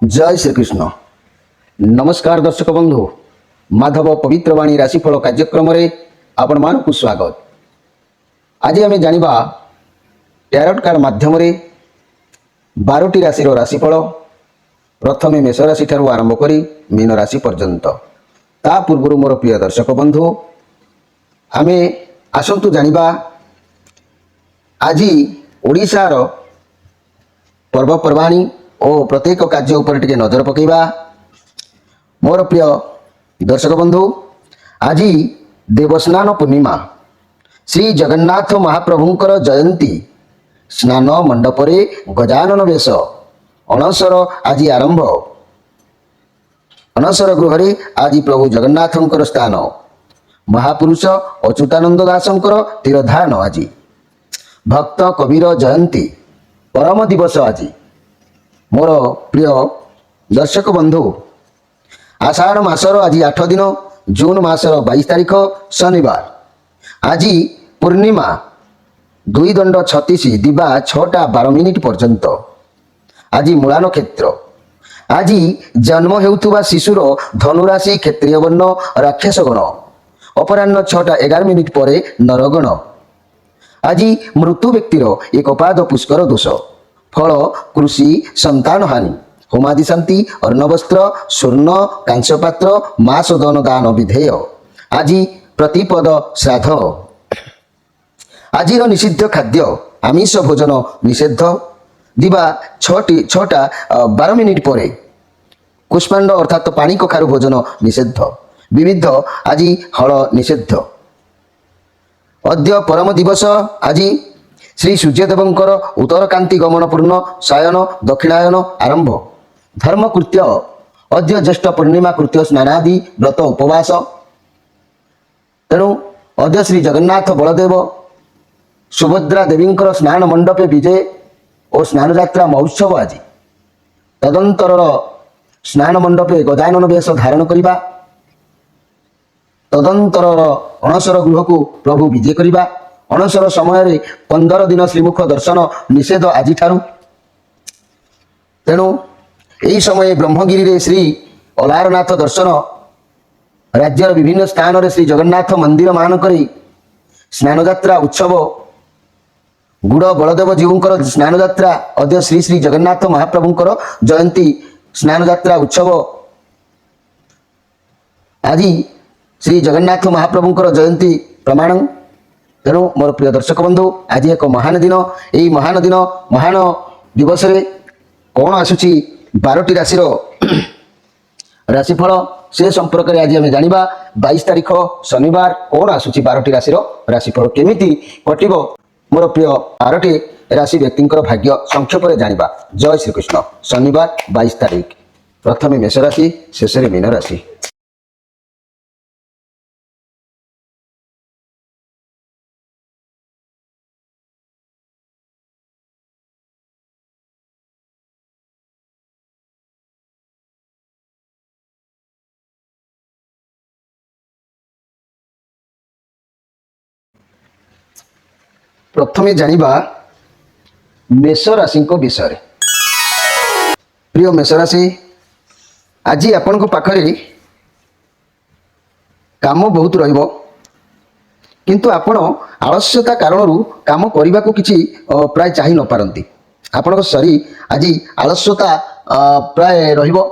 जय श्री कृष्ण। नमस्कार दर्शक बंधु, माधव पवित्रवाणी राशिफल कार्यक्रम आपण मानक स्वागत। आज आम जानिबा टैरोट कार्ड माध्यम 12टी राशि राशिफल, प्रथमे मेष राशि ठारू आरंभ करी मीन राशि पर्यंत। ता पूर्व मोर प्रिय दर्शक बंधु, आम आसतु जानिबा आज ओडिशार पर्वपर्वाणी और प्रत्येक कार्य उपर टिके नजर पकेबा। मोर प्रिय दर्शक बंधु, आज देवस्नान पूर्णिमा, श्री जगन्नाथ महाप्रभुंकर जयंती। स्नान मंडपरे गजानन वेश, अणसर आज आरंभ। अणसर गृह आज प्रभु जगन्नाथंकर स्थान। महापुरुष अच्युतानंद दासंकर तीरधान आज। भक्त कबीर जयंती परम दिवस आज। मोर प्रिय दर्शक बंधु, आषाढ़ मासर आज 8 दिन, जून मासर 22 तारीख शनिवार। आज पूर्णिमा 2:36 दिवा 6:12 पर्यंत। आज मूला नक्षत्र। आज जन्म हेउथुबा शिशुर धनुराशि क्षेत्रीय वर्ण राक्षस गण। अपराह्न 6:11 पर नरगण। आज मृत्यु व्यक्तिर एक पाद पुष्कर दोष। फल कृषि संतान हानि। होमादि शांति, अर्णवस्त्र, स्वर्ण कांस्य पात्र, मास दन दान विधेय। आज प्रतिपद श्राद्ध। आज निषिद्ध खाद्य आमिष भोजन निषेध। दिवा 6:12 पर कुष्मांड अर्थात पानी कखारु भोजन निषेध। विविध आज हल निषेध। अद्य परम दिवस। आज श्री सूर्यदेवंकर उत्तरकांति गमनपूर्ण शयन दक्षिणायन आरंभ। धर्मकृत्य अद्य ज्येष्ठ पूर्णिमा कृत्य स्नानादि व्रत उपवास। तेणु अद्य श्री जगन्नाथ बलदेव सुभद्रा देवींकर स्नान मंडपे विजय और स्नान यात्रा महोत्सव। आज तदंतर स्नान मंडपे गजानन वेश धारण करिबा। तदंतर अणसर गृह को प्रभु विजय करिबा। अणसर समय 15 दिन श्रीमुख दर्शन निषेध आज ठारू। तेणु यही समय ब्रह्मगिरी रे श्री अलारनाथ दर्शन, राज्यर विभिन्न स्थान रे श्री जगन्नाथ मंदिर मान करी स्नान यात्रा उत्सव। गुड़ बलदेव जीवंकर स्नान यात्रा। अद्य श्री श्री जगन्नाथ महाप्रभुंकर जयंती स्नान यात्रा उत्सव। आज श्री जगन्नाथ महाप्रभुंकर जयंती प्रमाण। तेणु मोर प्रिय दर्शक बंधु, आज एक महान दिन। यही महान दिन महान दिवस रे कौन आसुची 12टी राशि राशिफल से संपर्क में आज आम जानिबा। 22 तारीख शनिवार कौन आसुची 12टी राशि राशिफल केमिति कटिबो। मोर प्रिय 12टी राशि व्यक्तिंकर भाग्य संक्षेप में जानिबा। जय श्री कृष्ण। शनिवार 22 तारीख, प्रथमे मेष राशि, शेष मीन राशि। प्रथमे जानिबा मेष राशि विषय। प्रिय मेष राशि, आज आपण पाखरे काम बहुत रहिबो, किंतु आपण आलस्यता कारण काम करने को किसी प्राय चाह न पारती। आपण शरीर आज आलस्यता प्राय रहिबो।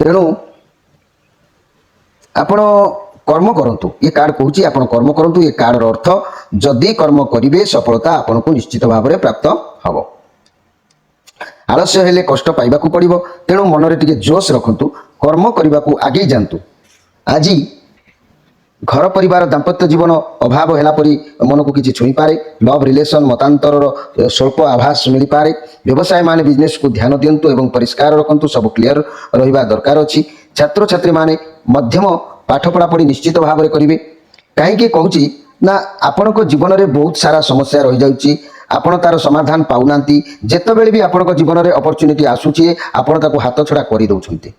तेणु आपण कर्म करंतु। ये कार्ड कहूँ आप कर्म करंतु। ये कार्ड अर्थ जदि कर्म करेंगे सफलता आपन को निश्चित भाव में प्राप्त हम। आलस्य हेले कष्ट पाइबा पड़ो। तेणु मन में टिके जोश रखु, कर्म करने को आगे जातु। आज घर परिवार दाम्पत्य जीवन अभाव है मन को किसी छुई पारे। लव रिलेशन मतांतर स्वल्प आभास मिल पारे। व्यवसाय माने बिजनेस को ध्यान दिंतु एवं परिष्कार रखु। सब क्लीयर रहा दरकार अच्छी। छात्र छात्री माने मध्यम पाठ पढ़ापढ़ी निश्चित भाव में करेंगे। कहीं कहूँ ना आपण जीवन में बहुत सारा समस्या रही जाऊँगी। आपण तार समाधान पाऊना। जितेबले भी आपण जीवन में अपॉर्चुनिटी आसूची आपण ताको हाथ छड़ा कर दौरान।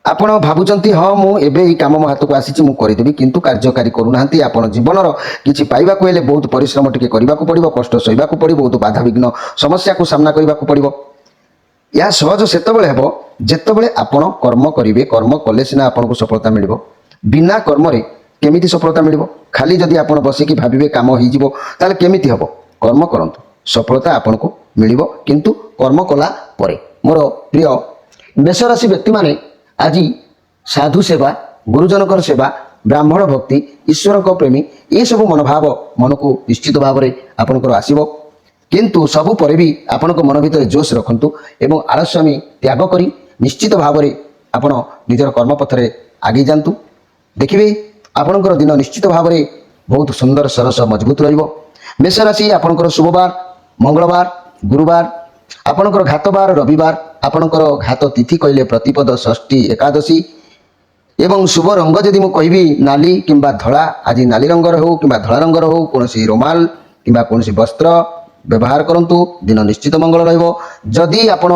आपण भावुंट हाँ मुझे कम मो हाथ को आसी मुदेवी, किंतु कार्यकारी करूना। आपण जीवन किसी पाइबा हेले बहुत परिश्रम टिके करने को पड़ो। कष्ट सहवाक पड़ो। बहुत बाधा विघ्न समस्या को सामना करने को पड़ो। ଏହା ସହଜ ସେତେବେଳେ ହେବ ଯେତେବେଳେ ଆପଣ କର୍ମ କରିବେ। କର୍ମ କଲେ ସିନା ଆପଣଙ୍କୁ ସଫଳତା ମିଳିବ। ବିନା କର୍ମରେ କେମିତି ସଫଳତା ମିଳିବ? ଖାଲି ଯଦି ଆପଣ ବସିକି ଭାବିବେ କାମ ହେଇଯିବ ତାହେଲେ କେମିତି ହେବ? କର୍ମ କରନ୍ତୁ, ସଫଳତା ଆପଣଙ୍କୁ ମିଳିବ, କିନ୍ତୁ କର୍ମ କଲା ପରେ। ମୋର ପ୍ରିୟ ମେଷ ରାଶି ବ୍ୟକ୍ତିମାନେ ଆଜି ସାଧୁ ସେବା, ଗୁରୁଜନଙ୍କର ସେବା, ବ୍ରାହ୍ମଣ ଭକ୍ତି, ଈଶ୍ୱରଙ୍କ ପ୍ରେମୀ ଏସବୁ ମନୋଭାବ ମନକୁ ନିଶ୍ଚିତ ଭାବରେ ଆପଣଙ୍କର ଆସିବ। କିନ୍ତୁ ସବୁ ପରେ ବି ଆପଣଙ୍କ ମନ ଭିତରେ ଜୋଶ ରଖନ୍ତୁ ଏବଂ ଆଳସ୍ୟାମୀ ତ୍ୟାଗ କରି ନିଶ୍ଚିତ ଭାବରେ ଆପଣ ନିଜର କର୍ମପଥରେ ଆଗେଇ ଯାଆନ୍ତୁ। ଦେଖିବେ ଆପଣଙ୍କର ଦିନ ନିଶ୍ଚିତ ଭାବରେ ବହୁତ ସୁନ୍ଦର, ସରସ, ମଜବୁତ ରହିବ। ମେଷ ରାଶି ଆପଣଙ୍କର ଶୁଭବାର ମଙ୍ଗଳବାର, ଗୁରୁବାର, ଆପଣଙ୍କର ଘାତବାର ରବିବାର, ଆପଣଙ୍କର ଘାତ ତିଥି କହିଲେ ପ୍ରତିପଦ, ଷଷ୍ଠୀ, ଏକାଦଶୀ ଏବଂ ଶୁଭ ରଙ୍ଗ ଯଦି ମୁଁ କହିବି ନାଲି କିମ୍ବା ଧଳା, ଆଜି ନାଲି ରଙ୍ଗର ହେଉ କିମ୍ବା ଧଳା ରଙ୍ଗର ହେଉ କୌଣସି ରୁମାଲ କିମ୍ବା କୌଣସି ବସ୍ତ୍ର ବ୍ୟବହାର କରନ୍ତୁ, ଦିନ ନିଶ୍ଚିତ ମଙ୍ଗଳ ରହିବ। ଯଦି ଆପଣ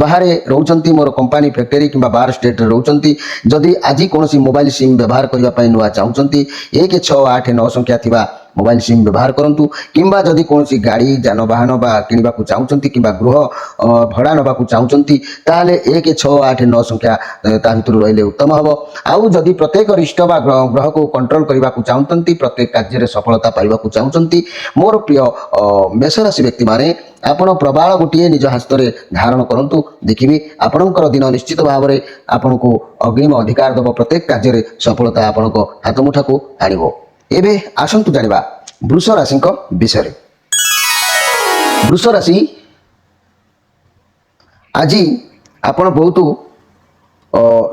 ବାହାରେ ରହୁଛନ୍ତି, ମୋର କମ୍ପାନୀ, ଫ୍ୟାକ୍ଟରୀ କିମ୍ବା ବାହାର ଷ୍ଟେଟ୍ରେ ରହୁଛନ୍ତି, ଯଦି ଆଜି କୌଣସି ମୋବାଇଲ ସିମ୍ ବ୍ୟବହାର କରିବା ପାଇଁ ନୂଆ ଚାହୁଁଛନ୍ତି, 168 9 ସଂଖ୍ୟା ଥିବା ମୋବାଇଲ ସିମ୍ ବ୍ୟବହାର କରନ୍ତୁ। କିମ୍ବା ଯଦି କୌଣସି ଗାଡ଼ି ଯାନବାହନ ବା କିଣିବାକୁ ଚାହୁଁଛନ୍ତି କିମ୍ବା ଗୃହ ଭଡ଼ା ନେବାକୁ ଚାହୁଁଛନ୍ତି, ତାହେଲେ 168 9 ସଂଖ୍ୟା ତା ଭିତରୁ ରହିଲେ ଉତ୍ତମ ହେବ। ଆଉ ଯଦି ପ୍ରତ୍ୟେକ ରିଷ୍ଟ ବା ଗ୍ରହକୁ କଣ୍ଟ୍ରୋଲ କରିବାକୁ ଚାହୁଁଛନ୍ତି, ପ୍ରତ୍ୟେକ କାର୍ଯ୍ୟରେ ସଫଳତା ପାଇବାକୁ ଚାହୁଁଛନ୍ତି, ମୋର ପ୍ରିୟ ମେଷ ରାଶି ବ୍ୟକ୍ତିମାନେ ଆପଣ ପ୍ରବାଳ ଗୋଟିଏ ନିଜ ହସ୍ତରେ ଧାରଣ କରନ୍ତୁ। ଦେଖିବେ ଆପଣଙ୍କର ଦିନ ନିଶ୍ଚିତ ଭାବରେ ଆପଣଙ୍କୁ ଅଗ୍ରିମ ଅଧିକାର ଦେବ। ପ୍ରତ୍ୟେକ କାର୍ଯ୍ୟରେ ସଫଳତା ଆପଣଙ୍କ ହାତ ମୁଠାକୁ ଆଣିବ। ଏବେ ଆସନ୍ତୁ ଜାଣିବା ବୃଷ ରାଶିଙ୍କ ବିଷୟରେ। ବୃଷ ରାଶି ଆଜି ଆପଣ ବହୁତ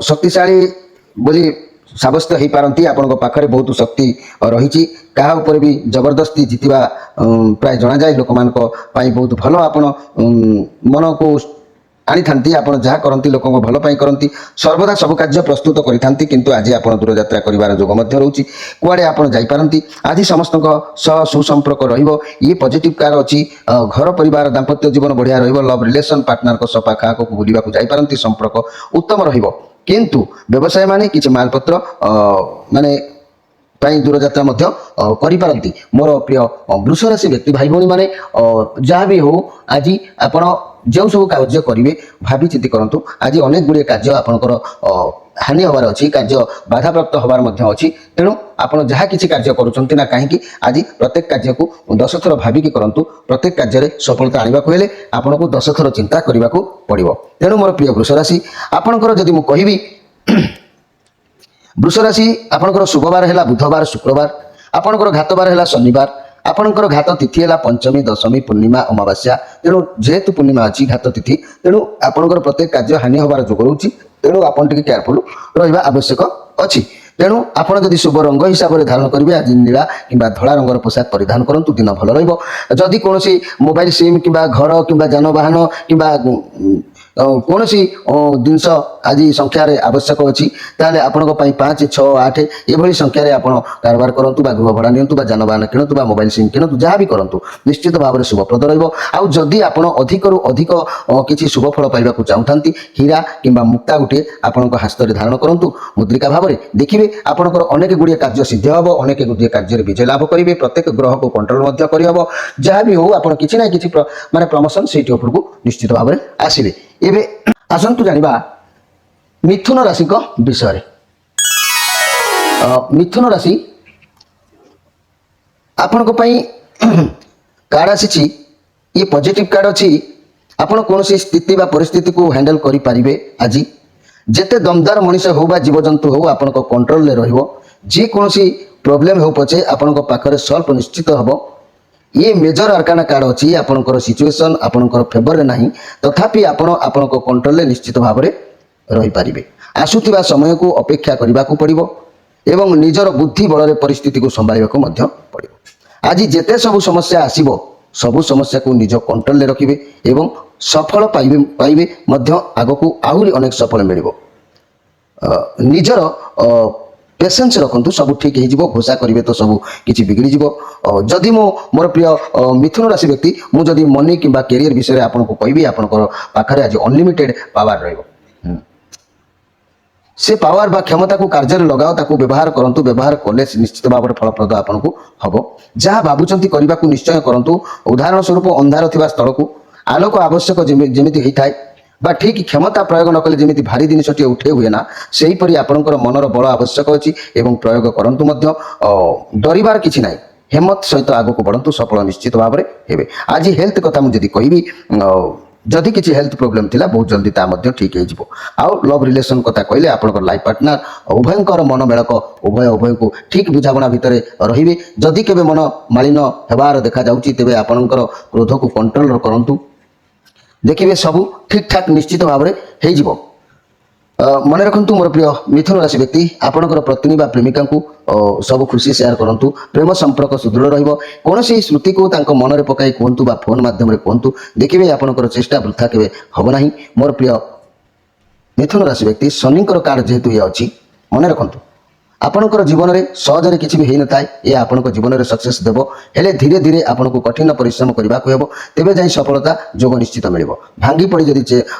ଶକ୍ତିଶାଳୀ ବୋଲି ସାବ୍ୟସ୍ତ ହୋଇପାରନ୍ତି। ଆପଣଙ୍କ ପାଖରେ ବହୁତ ଶକ୍ତି ରହିଛି, କାହା ଉପରେ ବି ଜବରଦସ୍ତି ଜିତିବା ପ୍ରାୟ ଜଣାଯାଏ। ଲୋକମାନଙ୍କ ପାଇଁ ବହୁତ ଭଲ ଆପଣ ମନକୁ ଆଣିଥାନ୍ତି। ଆପଣ ଯାହା କରନ୍ତି ଲୋକଙ୍କ ଭଲ ପାଇଁ କରନ୍ତି, ସର୍ବଦା ସବୁ କାର୍ଯ୍ୟ ପ୍ରସ୍ତୁତ କରିଥାନ୍ତି। କିନ୍ତୁ ଆଜି ଆପଣ ଦୂରଯାତ୍ରା କରିବାର ଯୋଗ ମଧ୍ୟ ରହୁଛି, କୁଆଡ଼େ ଆପଣ ଯାଇପାରନ୍ତି। ଆଜି ସମସ୍ତଙ୍କ ସହ ସୁସମ୍ପର୍କ ରହିବ, ଇଏ ପଜିଟିଭ୍ କାର୍ଡ ଅଛି। ଘର ପରିବାର ଦାମ୍ପତ୍ୟ ଜୀବନ ବଢ଼ିଆ ରହିବ। ଲଭ୍ ରିଲେସନ୍ ପାର୍ଟନରଙ୍କ ସହ ପାଖ ଆଖକୁ ବୁଲିବାକୁ ଯାଇପାରନ୍ତି, ସମ୍ପର୍କ ଉତ୍ତମ ରହିବ। କିନ୍ତୁ ବ୍ୟବସାୟ ମାନେ କିଛି ମାଲପତ୍ର ମାନେ ପାଇଁ ଦୂରଯାତ୍ରା ମଧ୍ୟ କରିପାରନ୍ତି। ମୋର ପ୍ରିୟ ବୃଷ ରାଶି ବ୍ୟକ୍ତି ଭାଇ ଭଉଣୀମାନେ, ଯାହା ବି ହେଉ ଆଜି ଆପଣ ଯେଉଁ ସବୁ କାର୍ଯ୍ୟ କରିବେ ଭାବିଚିନ୍ତି କରନ୍ତୁ। ଆଜି ଅନେକ ଗୁଡ଼ିଏ କାର୍ଯ୍ୟ ଆପଣଙ୍କର ହାନି ହେବାର ଅଛି, କାର୍ଯ୍ୟ ବାଧାପ୍ରାପ୍ତ ହେବାର ମଧ୍ୟ ଅଛି। ତେଣୁ ଆପଣ ଯାହା କିଛି କାର୍ଯ୍ୟ କରୁଛନ୍ତି ନା କାହିଁକି, ଆଜି ପ୍ରତ୍ୟେକ କାର୍ଯ୍ୟକୁ 10 ଥର ଭାବିକି କରନ୍ତୁ। ପ୍ରତ୍ୟେକ କାର୍ଯ୍ୟରେ ସଫଳତା ଆଣିବାକୁ ହେଲେ ଆପଣଙ୍କୁ 10 ଥର ଚିନ୍ତା କରିବାକୁ ପଡ଼ିବ। ତେଣୁ ମୋର ପ୍ରିୟ ବୃଷ ରାଶି, ଆପଣଙ୍କର ଯଦି ମୁଁ କହିବି ବୃଷ ରାଶି ଆପଣଙ୍କର ଶୁଭବାର ହେଲା ବୁଧବାର, ଶୁକ୍ରବାର, ଆପଣଙ୍କର ଘାତବାର ହେଲା ଶନିବାର, ଆପଣଙ୍କର ଘାତ ତିଥି ହେଲା ପଞ୍ଚମୀ, ଦଶମୀ, ପୂର୍ଣ୍ଣିମା, ଅମାବାସ୍ୟା। ତେଣୁ ଯେହେତୁ ପୂର୍ଣ୍ଣିମା ଅଛି, ଘାତ ତିଥି, ତେଣୁ ଆପଣଙ୍କର ପ୍ରତ୍ୟେକ କାର୍ଯ୍ୟ ହାନି ହେବାର ଯୋଗ ରହୁଛି। ତେଣୁ ଆପଣ ଟିକେ କେୟାରଫୁଲ ରହିବା ଆବଶ୍ୟକ ଅଛି। ତେଣୁ ଆପଣ ଯଦି ଶୁଭ ରଙ୍ଗ ହିସାବରେ ଧାରଣ କରିବେ, ଆଜି ନୀଳା କିମ୍ବା ଧଳା ରଙ୍ଗର ପୋଷାକ ପରିଧାନ କରନ୍ତୁ, ଦିନ ଭଲ ରହିବ। ଯଦି କୌଣସି ମୋବାଇଲ ସିମ୍ କିମ୍ବା ଘର କିମ୍ବା ଯାନବାହନ କିମ୍ବା କୌଣସି ଜିନିଷ ଆଜି ସଂଖ୍ୟାରେ ଆବଶ୍ୟକ ଅଛି, ତାହେଲେ ଆପଣଙ୍କ ପାଇଁ 5 6 8 ଏଭଳି ସଂଖ୍ୟାରେ ଆପଣ କାରବାର କରନ୍ତୁ ବା ଗୃହ ଭଡ଼ା ନିଅନ୍ତୁ ବା ଯାନବାହନ କିଣନ୍ତୁ ବା ମୋବାଇଲ ସିମ୍ କିଣନ୍ତୁ, ଯାହା ବି କରନ୍ତୁ ନିଶ୍ଚିତ ଭାବରେ ଶୁଭପ୍ରଦ ରହିବ। ଆଉ ଯଦି ଆପଣ ଅଧିକରୁ ଅଧିକ କିଛି ଶୁଭ ଫଳ ପାଇବାକୁ ଚାହୁଁଥାନ୍ତି, ହୀରା କିମ୍ବା ମୁକ୍ତା ଗୋଟିଏ ଆପଣଙ୍କ ହସ୍ତରେ ଧାରଣ କରନ୍ତୁ ମୁଦ୍ରିକା ଭାବରେ। ଦେଖିବେ ଆପଣଙ୍କର ଅନେକ ଗୁଡ଼ିଏ କାର୍ଯ୍ୟ ସିଦ୍ଧ ହେବ, ଅନେକ ଗୁଡ଼ିଏ କାର୍ଯ୍ୟରେ ବିଜୟ ଲାଭ କରିବେ। ପ୍ରତ୍ୟେକ ଗ୍ରହକୁ କଣ୍ଟ୍ରୋଲ ମଧ୍ୟ କରିହେବ। ଯାହା ବି ହେଉ ଆପଣ କିଛି ନା କିଛି ମାନେ ପ୍ରମୋସନ ସେଇଠି ଉପରକୁ ନିଶ୍ଚିତ ଭାବରେ ଆସିବେ। ଏବେ ଆସନ୍ତୁ ଜାଣିବା ମିଥୁନ ରାଶିଙ୍କ ବିଷୟରେ। ମିଥୁନ ରାଶି ଆପଣଙ୍କ ପାଇଁ କାର୍ଡ ଆସିଛି, ଇଏ ପଜିଟିଭ କାର୍ଡ ଅଛି। ଆପଣ କୌଣସି ସ୍ଥିତି ବା ପରିସ୍ଥିତିକୁ ହ୍ୟାଣ୍ଡେଲ କରିପାରିବେ। ଆଜି ଯେତେ ଦମଦାର ମଣିଷ ହେଉ ବା ଜୀବଜନ୍ତୁ ହେଉ ଆପଣଙ୍କ କଣ୍ଟ୍ରୋଲରେ ରହିବ। ଯେକୌଣସି ପ୍ରୋବ୍ଲେମ ହେଉ ପଛେ ଆପଣଙ୍କ ପାଖରେ ସଲ୍ଭ ନିଶ୍ଚିତ ହେବ। ଇଏ ମେଜର ଆର୍କାନା କାର୍ଡ ଅଛି। ଆପଣଙ୍କର ସିଚୁଏସନ ଆପଣଙ୍କର ଫେଭରରେ ନାହିଁ, ତଥାପି ଆପଣ ଆପଣଙ୍କ କଣ୍ଟ୍ରୋଲରେ ନିଶ୍ଚିତ ଭାବରେ ରହିପାରିବେ। ଆସୁଥିବା ସମୟକୁ ଅପେକ୍ଷା କରିବାକୁ ପଡ଼ିବ ଏବଂ ନିଜର ବୁଦ୍ଧି ବଳରେ ପରିସ୍ଥିତିକୁ ସମ୍ଭାଳିବାକୁ ମଧ୍ୟ ପଡ଼ିବ। ଆଜି ଯେତେ ସବୁ ସମସ୍ୟା ଆସିବ, ସବୁ ସମସ୍ୟାକୁ ନିଜ କଣ୍ଟ୍ରୋଲରେ ରଖିବେ ଏବଂ ସଫଳ ପାଇବେ ମଧ୍ୟ। ଆଗକୁ ଆହୁରି ଅନେକ ସଫଳ ମିଳିବ। ନିଜର ପେସେନ୍ସ ରଖନ୍ତୁ, ସବୁ ଠିକ୍ ହେଇଯିବ। ଘୋଷା କରିବେ ତ ସବୁ କିଛି ବିଗିଡ଼ିଯିବ। ଯଦି ମୁଁ ମୋର ପ୍ରିୟ ମିଥୁନ ରାଶି ବ୍ୟକ୍ତି, ମୁଁ ଯଦି ମନି କିମ୍ବା କ୍ୟାରିୟର ବିଷୟରେ ଆପଣଙ୍କୁ କହିବି, ଆପଣଙ୍କର ପାଖରେ ଆଜି ଅନଲିମିଟେଡ ପାୱାର ରହିବ। ସେ ପାୱାର ବା କ୍ଷମତାକୁ କାର୍ଯ୍ୟରେ ଲଗାଅ, ତାକୁ ବ୍ୟବହାର କରନ୍ତୁ। ବ୍ୟବହାର କଲେ ନିଶ୍ଚିତ ଭାବରେ ଫଳପ୍ରଦ ଆପଣଙ୍କୁ ହେବ। ଯାହା ଭାବୁଛନ୍ତି କରିବାକୁ ନିଶ୍ଚୟ କରନ୍ତୁ। ଉଦାହରଣ ସ୍ୱରୂପ ଅନ୍ଧାର ଥିବା ସ୍ଥଳକୁ ଆଲୋକ ଆବଶ୍ୟକ ଯେମିତି ହେଇଥାଏ ବା ଠିକ୍ କ୍ଷମତା ପ୍ରୟୋଗ ନ କଲେ ଯେମିତି ଭାରି ଜିନିଷଟିଏ ଉଠେଇ ହୁଏ ନା, ସେହିପରି ଆପଣଙ୍କର ମନର ବଳ ଆବଶ୍ୟକ ଅଛି ଏବଂ ପ୍ରୟୋଗ କରନ୍ତୁ ମଧ୍ୟ। ଡରିବାର କିଛି ନାହିଁ, ହେମତ ସହିତ ଆଗକୁ ବଢ଼ନ୍ତୁ, ସଫଳ ନିଶ୍ଚିତ ଭାବରେ ହେବେ। ଆଜି ହେଲ୍ଥ କଥା ମୁଁ ଯଦି କହିବି, ଯଦି କିଛି ହେଲ୍ଥ ପ୍ରୋବ୍ଲେମ୍ ଥିଲା ବହୁତ ଜଲ୍ଦି ତା ମଧ୍ୟ ଠିକ୍ ହେଇଯିବ। ଆଉ ଲଭ୍ ରିଲେସନ୍ କଥା କହିଲେ ଆପଣଙ୍କର ଲାଇଫ୍ ପାର୍ଟନର ଉଭୟଙ୍କର ମନ ମେଳକ, ଉଭୟଙ୍କୁ ଠିକ୍ ବୁଝାମଣା ଭିତରେ ରହିବେ। ଯଦି କେବେ ମନ ମାଳିନ ହେବାର ଦେଖାଯାଉଛି ତେବେ ଆପଣଙ୍କର କ୍ରୋଧକୁ କଣ୍ଟ୍ରୋଲ କରନ୍ତୁ, ଦେଖିବେ ସବୁ ଠିକ୍ ଠାକ୍ ନିଶ୍ଚିତ ଭାବରେ ହେଇଯିବ। ମନେ ରଖନ୍ତୁ ମୋର ପ୍ରିୟ ମିଥୁନ ରାଶି ବ୍ୟକ୍ତି, ଆପଣଙ୍କର ପତ୍ନୀ ବା ପ୍ରେମିକାଙ୍କୁ ସବୁ ଖୁସି ସେୟାର କରନ୍ତୁ, ପ୍ରେମ ସମ୍ପର୍କ ସୁଦୃଢ଼ ରହିବ। କୌଣସି ସ୍ମୃତିକୁ ତାଙ୍କ ମନରେ ପକାଇ କୁହନ୍ତୁ ବା ଫୋନ୍ ମାଧ୍ୟମରେ କୁହନ୍ତୁ, ଦେଖିବେ ଆପଣଙ୍କର ଚେଷ୍ଟା ବୃଥା କେବେ ହେବ ନାହିଁ। ମୋର ପ୍ରିୟ ମିଥୁନ ରାଶି ବ୍ୟକ୍ତି, ଶନିଙ୍କର କାର୍ଡ ଯେହେତୁ ଇଏ ଅଛି, ମନେ ରଖନ୍ତୁ ଆପଣଙ୍କର ଜୀବନରେ ସହଜରେ କିଛି ବି ହେଇନଥାଏ, ଏହା ଆପଣଙ୍କ ଜୀବନରେ ସକ୍ସେସ୍ ଦେବ। ହେଲେ ଧୀରେ ଧୀରେ ଆପଣଙ୍କୁ କଠିନ ପରିଶ୍ରମ କରିବାକୁ ହେବ, ତେବେ ଯାଇ ସଫଳତା ଯୋଗ ନିଶ୍ଚିତ ମିଳିବ। ଭାଙ୍ଗି ପଡ଼ି ଯଦି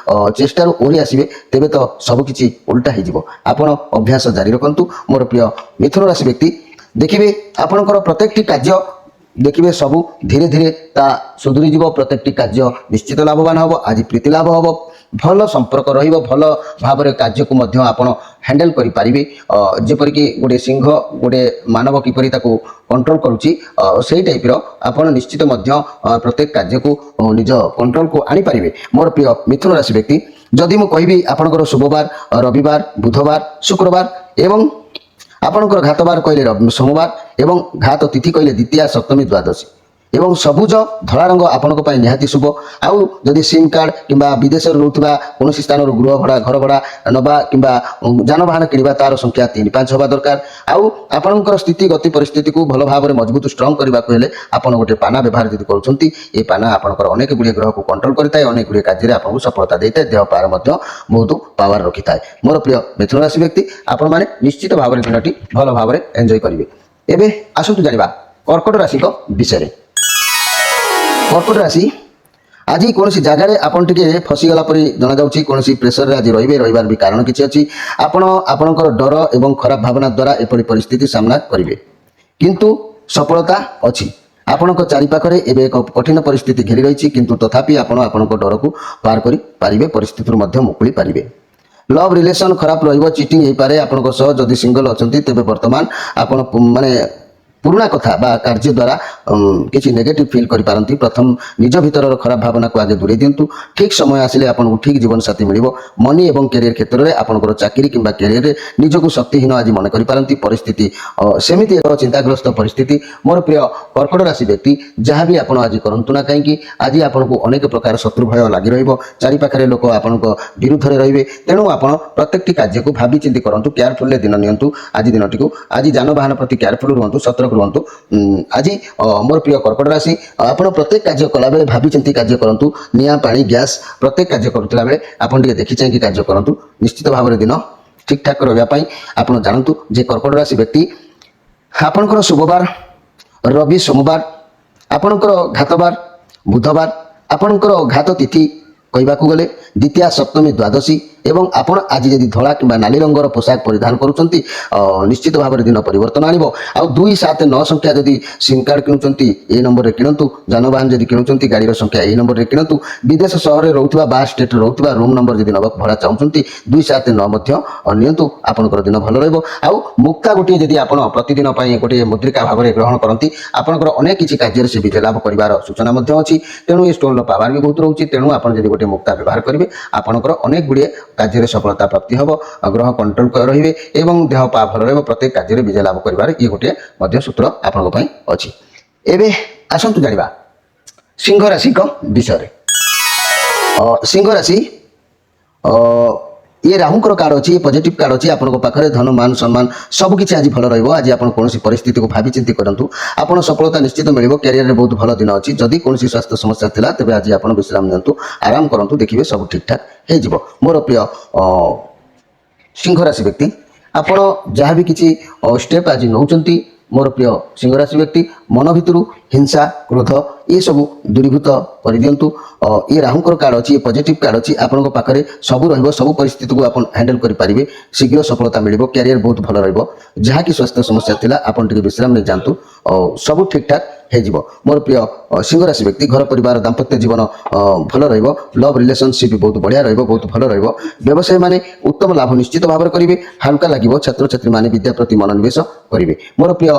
ଚେଷ୍ଟାରୁ ଓହରି ଆସିବେ ତେବେ ତ ସବୁକିଛି ଓଲଟା ହେଇଯିବ। ଆପଣ ଅଭ୍ୟାସ ଜାରି ରଖନ୍ତୁ ମୋର ପ୍ରିୟ ମିଥୁନ ରାଶି ବ୍ୟକ୍ତି, ଦେଖିବେ ଆପଣଙ୍କର ପ୍ରତ୍ୟେକଟି କାର୍ଯ୍ୟ ଦେଖିବେ ସବୁ ଧୀରେ ଧୀରେ ତା ସୁଧୁରିଯିବ। ପ୍ରତ୍ୟେକଟି କାର୍ଯ୍ୟ ନିଶ୍ଚିତ ଲାଭବାନ ହେବ। ଆଜି ପ୍ରୀତି ଲାଭ ହେବ, ଭଲ ସମ୍ପର୍କ ରହିବ, ଭଲ ଭାବରେ କାର୍ଯ୍ୟକୁ ମଧ୍ୟ ଆପଣ ହ୍ୟାଣ୍ଡେଲ କରିପାରିବେ। ଯେପରିକି ଗୋଟିଏ ସିଂହ ଗୋଟିଏ ମାନବ କିପରି ତାକୁ କଣ୍ଟ୍ରୋଲ କରୁଛି, ସେଇ ଟାଇପ୍ର ଆପଣ ନିଶ୍ଚିତ ମଧ୍ୟ ପ୍ରତ୍ୟେକ କାର୍ଯ୍ୟକୁ ନିଜ କଣ୍ଟ୍ରୋଲକୁ ଆଣିପାରିବେ। ମୋର ପ୍ରିୟ ମିଥୁନ ରାଶି ବ୍ୟକ୍ତି, ଯଦି ମୁଁ କହିବି ଆପଣଙ୍କର ଶୁଭବାର ରବିବାର, ବୁଧବାର, ଶୁକ୍ରବାର ଏବଂ ଆପଣଙ୍କର ଘାତବାର କହିଲେ ସୋମବାର ଏବଂ ଘାତ ତିଥି କହିଲେ ଦ୍ୱିତୀୟା, ସପ୍ତମୀ, ଦ୍ୱାଦଶୀ ଏବଂ ସବୁଜ ଧଳା ରଙ୍ଗ ଆପଣଙ୍କ ପାଇଁ ନିହାତି ଶୁଭ। ଆଉ ଯଦି ସିମ୍ କାର୍ଡ଼ କିମ୍ବା ବିଦେଶରେ ରହୁଥିବା କୌଣସି ସ୍ଥାନରୁ ଗୃହ ଭଡ଼ା, ଘର ଭଡ଼ା ନେବା କିମ୍ବା ଯାନବାହନ କିଣିବା, ତାର ସଂଖ୍ୟା 3, 5 ହେବା ଦରକାର। ଆଉ ଆପଣଙ୍କର ସ୍ଥିତି ଗତି ପରିସ୍ଥିତିକୁ ଭଲ ଭାବରେ ମଜବୁତ ଷ୍ଟ୍ରଙ୍ଗ କରିବାକୁ ହେଲେ ଆପଣ ଗୋଟେ ପାନା ବ୍ୟବହାର ଯଦି କରୁଛନ୍ତି, ଏ ପାନା ଆପଣଙ୍କର ଅନେକ ଗୁଡ଼ିଏ ଗ୍ରହକୁ କଣ୍ଟ୍ରୋଲ କରିଥାଏ, ଅନେକ ଗୁଡ଼ିଏ କାର୍ଯ୍ୟରେ ଆପଣଙ୍କୁ ସଫଳତା ଦେଇଥାଏ, ଦେହ ପାର ମଧ୍ୟ ବହୁତ ପାୱାର ରଖିଥାଏ। ମୋର ପ୍ରିୟ ମିଥୁନ ରାଶି ବ୍ୟକ୍ତି, ଆପଣମାନେ ନିଶ୍ଚିତ ଭାବରେ ଦିନଟି ଭଲ ଭାବରେ ଏନ୍ଜୟ କରିବେ। ଏବେ ଆସନ୍ତୁ ଜାଣିବା କର୍କଟ ରାଶିଙ୍କ ବିଷୟରେ। କର୍କଟ ରାଶି, ଆଜି କୌଣସି ଜାଗାରେ ଆପଣ ଟିକେ ଫସିଗଲା ପରି ଜଣାଯାଉଛି, କୌଣସି ପ୍ରେସରରେ ଆଜି ରହିବାର ବି କାରଣ କିଛି ଅଛି। ଆପଣ ଆପଣଙ୍କର ଡର ଏବଂ ଖରାପ ଭାବନା ଦ୍ୱାରା ଏପରି ପରିସ୍ଥିତି ସାମ୍ନା କରିବେ, କିନ୍ତୁ ସଫଳତା ଅଛି। ଆପଣଙ୍କ ଚାରିପାଖରେ ଏବେ ଏକ କଠିନ ପରିସ୍ଥିତି ଘେରି ରହିଛି, କିନ୍ତୁ ତଥାପି ଆପଣ ଆପଣଙ୍କ ଡରକୁ ପାର କରିପାରିବେ, ପରିସ୍ଥିତିରୁ ମଧ୍ୟ ମୁକୁଳି ପାରିବେ। ଲଭ୍ ରିଲେସନ୍ ଖରାପ ରହିବ, ଚିଟିଂ ହେଇପାରେ ଆପଣଙ୍କ ସହ। ଯଦି ସିଙ୍ଗଲ ଅଛନ୍ତି ତେବେ ବର୍ତ୍ତମାନ ଆପଣ ମାନେ ପୁରୁଣା କଥା ବା କାର୍ଯ୍ୟ ଦ୍ୱାରା କିଛି ନେଗେଟିଭ୍ ଫିଲ୍ କରିପାରନ୍ତି। ପ୍ରଥମ ନିଜ ଭିତରର ଖରାପ ଭାବନାକୁ ଆଗେ ଦୂରେଇ ଦିଅନ୍ତୁ। ଠିକ୍ ସମୟ ଆସିଲେ ଆପଣଙ୍କୁ ଠିକ୍ ଜୀବନସାଥୀ ମିଳିବ। ମନି ଏବଂ କ୍ୟାରିୟର କ୍ଷେତ୍ରରେ ଆପଣଙ୍କର ଚାକିରି କିମ୍ବା କ୍ୟାରିୟରରେ ନିଜକୁ ଶକ୍ତିହୀନ ଆଜି ମନେ କରିପାରନ୍ତି। ପରିସ୍ଥିତି ସେମିତି ଏକ ଚିନ୍ତାଗ୍ରସ୍ତ ପରିସ୍ଥିତି। ମୋର ପ୍ରିୟ କର୍କଟ ରାଶି ବ୍ୟକ୍ତି, ଯାହା ବି ଆପଣ ଆଜି କରନ୍ତୁ ନା କାହିଁକି, ଆଜି ଆପଣଙ୍କୁ ଅନେକ ପ୍ରକାର ଶତ୍ରୁ ଭୟ ଲାଗି ରହିବ। ଚାରିପାଖରେ ଲୋକ ଆପଣଙ୍କ ବିରୁଦ୍ଧରେ ରହିବେ, ତେଣୁ ଆପଣ ପ୍ରତ୍ୟେକଟି କାର୍ଯ୍ୟକୁ ଭାବିଚିନ୍ତି କରନ୍ତୁ, କେୟାରଫୁଲରେ ଦିନ ନିଅନ୍ତୁ। ଆଜି ଦିନଟିକୁ ଆଜି ଯାନବାହନ ପ୍ରତି କେୟାରଫୁଲ ରୁହନ୍ତୁ, ସତର୍କ ରୁହନ୍ତୁ। ଆଜି ମୋର ପ୍ରିୟ କର୍କଟ ରାଶି, ଆପଣ ପ୍ରତ୍ୟେକ କାର୍ଯ୍ୟ କଲାବେଳେ ଭାବିଚିନ୍ତି କାର୍ଯ୍ୟ କରନ୍ତୁ। ନିଆଁ, ପାଣି, ଗ୍ୟାସ୍ ପ୍ରତ୍ୟେକ କାର୍ଯ୍ୟ କରୁଥିଲା ବେଳେ ଆପଣ ଟିକେ ଦେଖି ଚାହିଁକି କାର୍ଯ୍ୟ କରନ୍ତୁ। ନିଶ୍ଚିତ ଭାବରେ ଦିନ ଠିକ୍ଠାକ୍ ରହିବା ପାଇଁ ଆପଣ ଜାଣନ୍ତୁ ଯେ କର୍କଟ ରାଶି ବ୍ୟକ୍ତି, ଆପଣଙ୍କର ଶୁଭବାର ରବି, ସୋମବାର, ଆପଣଙ୍କର ଘାତବାର ବୁଧବାର, ଆପଣଙ୍କର ଘାତ ତିଥି କହିବାକୁ ଗଲେ ଦ୍ୱିତୀୟା, ସପ୍ତମୀ, ଦ୍ୱାଦଶୀ ଏବଂ ଆପଣ ଆଜି ଯଦି ଧଳା କିମ୍ବା ନାଲି ରଙ୍ଗର ପୋଷାକ ପରିଧାନ କରୁଛନ୍ତି, ନିଶ୍ଚିତ ଭାବରେ ଦିନ ପରିବର୍ତ୍ତନ ଆଣିବ। ଆଉ 2, 7, 9 ସଂଖ୍ୟା ଯଦି ସିମ୍ କାର୍ଡ଼ କିଣୁଛନ୍ତି ଏଇ ନମ୍ବରରେ କିଣନ୍ତୁ। ଯାନବାହନ ଯଦି କିଣୁଛନ୍ତି ଗାଡ଼ିର ସଂଖ୍ୟା ଏଇ ନମ୍ବରରେ କିଣନ୍ତୁ। ବିଦେଶ ସହରରେ ରହୁଥିବା ବା ଷ୍ଟେଟ୍ରେ ରହୁଥିବା ରୁମ୍ ନମ୍ବର ଯଦି ନେବାକୁ ଭଡ଼ା ଚାହୁଁଛନ୍ତି 2, 7, 9 ମଧ୍ୟ ନିଅନ୍ତୁ, ଆପଣଙ୍କର ଦିନ ଭଲ ରହିବ। ଆଉ ମୁକ୍ତା ଗୋଟିଏ ଯଦି ଆପଣ ପ୍ରତିଦିନ ପାଇଁ ଗୋଟିଏ ମୁଦ୍ରିକା ଭାବରେ ଗ୍ରହଣ କରନ୍ତି, ଆପଣଙ୍କର ଅନେକ କିଛି କାର୍ଯ୍ୟରେ ସେ ବିଜୟ ଲାଭ କରିବାର ସୂଚନା ମଧ୍ୟ ଅଛି। ତେଣୁ ଏ ଷ୍ଟୋନର ପାୱାର ବି ବହୁତ ରହୁଛି। ତେଣୁ ଆପଣ ଯଦି ଗୋଟିଏ ମୁକ୍ତା ବ୍ୟବହାର କରିବେ, ଆପଣଙ୍କର ଅନେକ ଗୁଡ଼ିଏ କାର୍ଯ୍ୟରେ ସଫଳତା ପ୍ରାପ୍ତି ହେବ, ଗ୍ରହ କଣ୍ଟ୍ରୋଲ ରହିବେ ଏବଂ ଦେହ ପା ଭଲ ରହିବ। ପ୍ରତ୍ୟେକ କାର୍ଯ୍ୟରେ ବିଜୟ ଲାଭ କରିବାର ଇଏ ଗୋଟିଏ ମଧ୍ୟ ସୂତ୍ର ଆପଣଙ୍କ ପାଇଁ ଅଛି। ଏବେ ଆସନ୍ତୁ ଜାଣିବା ସିଂହ ରାଶିଙ୍କ ବିଷୟରେ। ସିଂହ ରାଶି, ଇଏ ରାହୁଙ୍କର କାର୍ଡ଼ ଅଛି, ପଜିଟିଭ୍ କାର୍ଡ଼ ଅଛି। ଆପଣଙ୍କ ପାଖରେ ଧନ, ମାନ, ସମ୍ମାନ ସବୁକିଛି ଆଜି ଭଲ ରହିବ। ଆଜି ଆପଣ କୌଣସି ପରିସ୍ଥିତିକୁ ଭାବିଚିନ୍ତି କରନ୍ତୁ, ଆପଣ ସଫଳତା ନିଶ୍ଚିତ ମିଳିବ। କ୍ୟାରିୟରରେ ବହୁତ ଭଲ ଦିନ ଅଛି। ଯଦି କୌଣସି ସ୍ୱାସ୍ଥ୍ୟ ସମସ୍ୟା ଥିଲା ତେବେ ଆଜି ଆପଣ ବିଶ୍ରାମ ନିଅନ୍ତୁ, ଆରାମ କରନ୍ତୁ, ଦେଖିବେ ସବୁ ଠିକ୍ଠାକ୍ ହେଇଯିବ। ମୋର ପ୍ରିୟ ସିଂହ ରାଶି ବ୍ୟକ୍ତି, ଆପଣ ଯାହା ବି କିଛି ଷ୍ଟେପ୍ ଆଜି ନେଉଛନ୍ତି, ମୋର ପ୍ରିୟ ସିଂହ ରାଶି ବ୍ୟକ୍ତି, ମନ ଭିତରୁ हिंसा क्रोध ये सब दूरीभूत कर दिंतु ये राहुंकर कार्ड अच्छी पॉजिटिव कार्ड अच्छी आपंक पाखे सबू सब परिस्थिति को आप हैंडल करेंगे शीघ्र सफलता मिल कैरियर बहुत भल रहा स्वास्थ्य समस्या थिला आपन टिके विश्राम नहीं जातु सब ठीक ठाक हो मोर प्रिय सिंह राशि व्यक्ति घर परिवार दाम्पत्य जीवन भल लव रिलेशनशिप बहुत बढ़िया बहुत भल व्यवसायी माने उत्तम लाभ निश्चित भाव में करेंगे हाल्का लगे छात्र छात्री माने विद्या प्रति मनोनिवेश करेंगे मोर प्रिय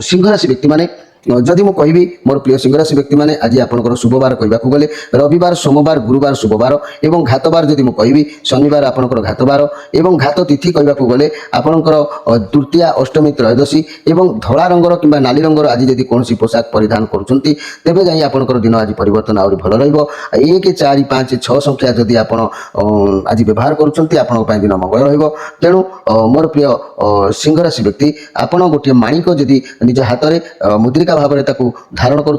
सिंह राशि व्यक्ति माने जदि मु कहबी मोर प्रिय सिंह राशि व्यक्ति माने आज आपनकर शुभवार कहबाकू गले रविवार सोमवार गुरुवार शुभवार एवं घातवार जदि मु कहबी शनिवार आपनकर घातवार एवं घात तिथि कहबाकू गले आपनकर तृतीया अष्टमी त्रयोदशी एवं धला रंगर किंबा नाली रंगर आज जदि कोनोसी पोशाक परिधान करूछंती तेबे जाई आपनकर दिन आज परिवर्तन आउरी भल रहइबो 1 4 5 6 संख्या जदि आपण आज व्यवहार करूछंती आपनक पय दिन मंगल रहइबो तेणु मोर प्रिय सिंह राशि व्यक्ति आपण गोटे माणिक जदि निज हाथ रे मुद्रिका भाव में धारण कर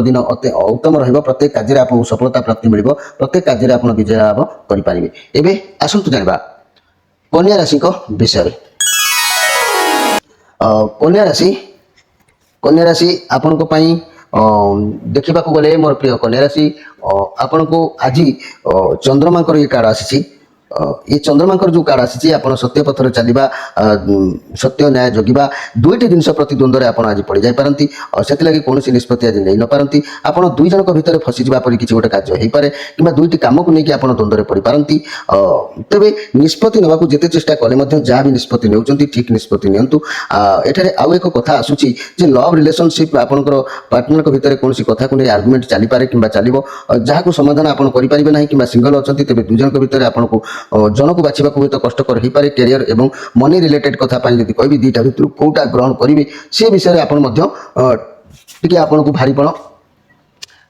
दिन उत्तम रहा प्रत्येक कार्य आपको सफलता प्राप्ति मिल प्रत्येक कार्य आप विजय लाभ करेंगे एवं आसतु जाना कन्या राशि विषय कन्या राशि आपण देखा गले मोर प्रिय कन्या राशि आपण को आज चंद्रमा ये कार्ड आसी ये चंद्रमांकर जो कार्ड आसी आप सत्य पथर चलवा सत्य न्याय जगिबा दुईटी जिनस प्रति द्वंद्व आप आज पड़ जापारती से कौन निष्पत्ति आज नहीं नपारती आपड़ दुई जन भितर फसीजा पर किसी गोटे कार्य हो पाए कि दुईटी कम को लेकिन आप द्वंद्व पड़ पारती तेरे निष्पत्ति नवाक जिते चेष्टा कले जहाँ भी निष्पत्ति नेउछंती ठीक निष्पत्ति नियंतु एठारे आउ एक कथा आसूची जे लव रिलेशनशिप आपनकर पार्टनर को भितर कौन कथा को नहीं आर्गुमेंट चली पारे कि चलो जहाँ को समाधान आप करेंगे ना कि सिंगल अच्छा तेज दुई जन भितर आपको जन को बाछा तो कष्टकर हो पाए कैरियर एवं मनी रिलेटेड कथा जब कह दुईटा भितर कौटा ग्रहण करेंगे से विषय में आपन को भारीपण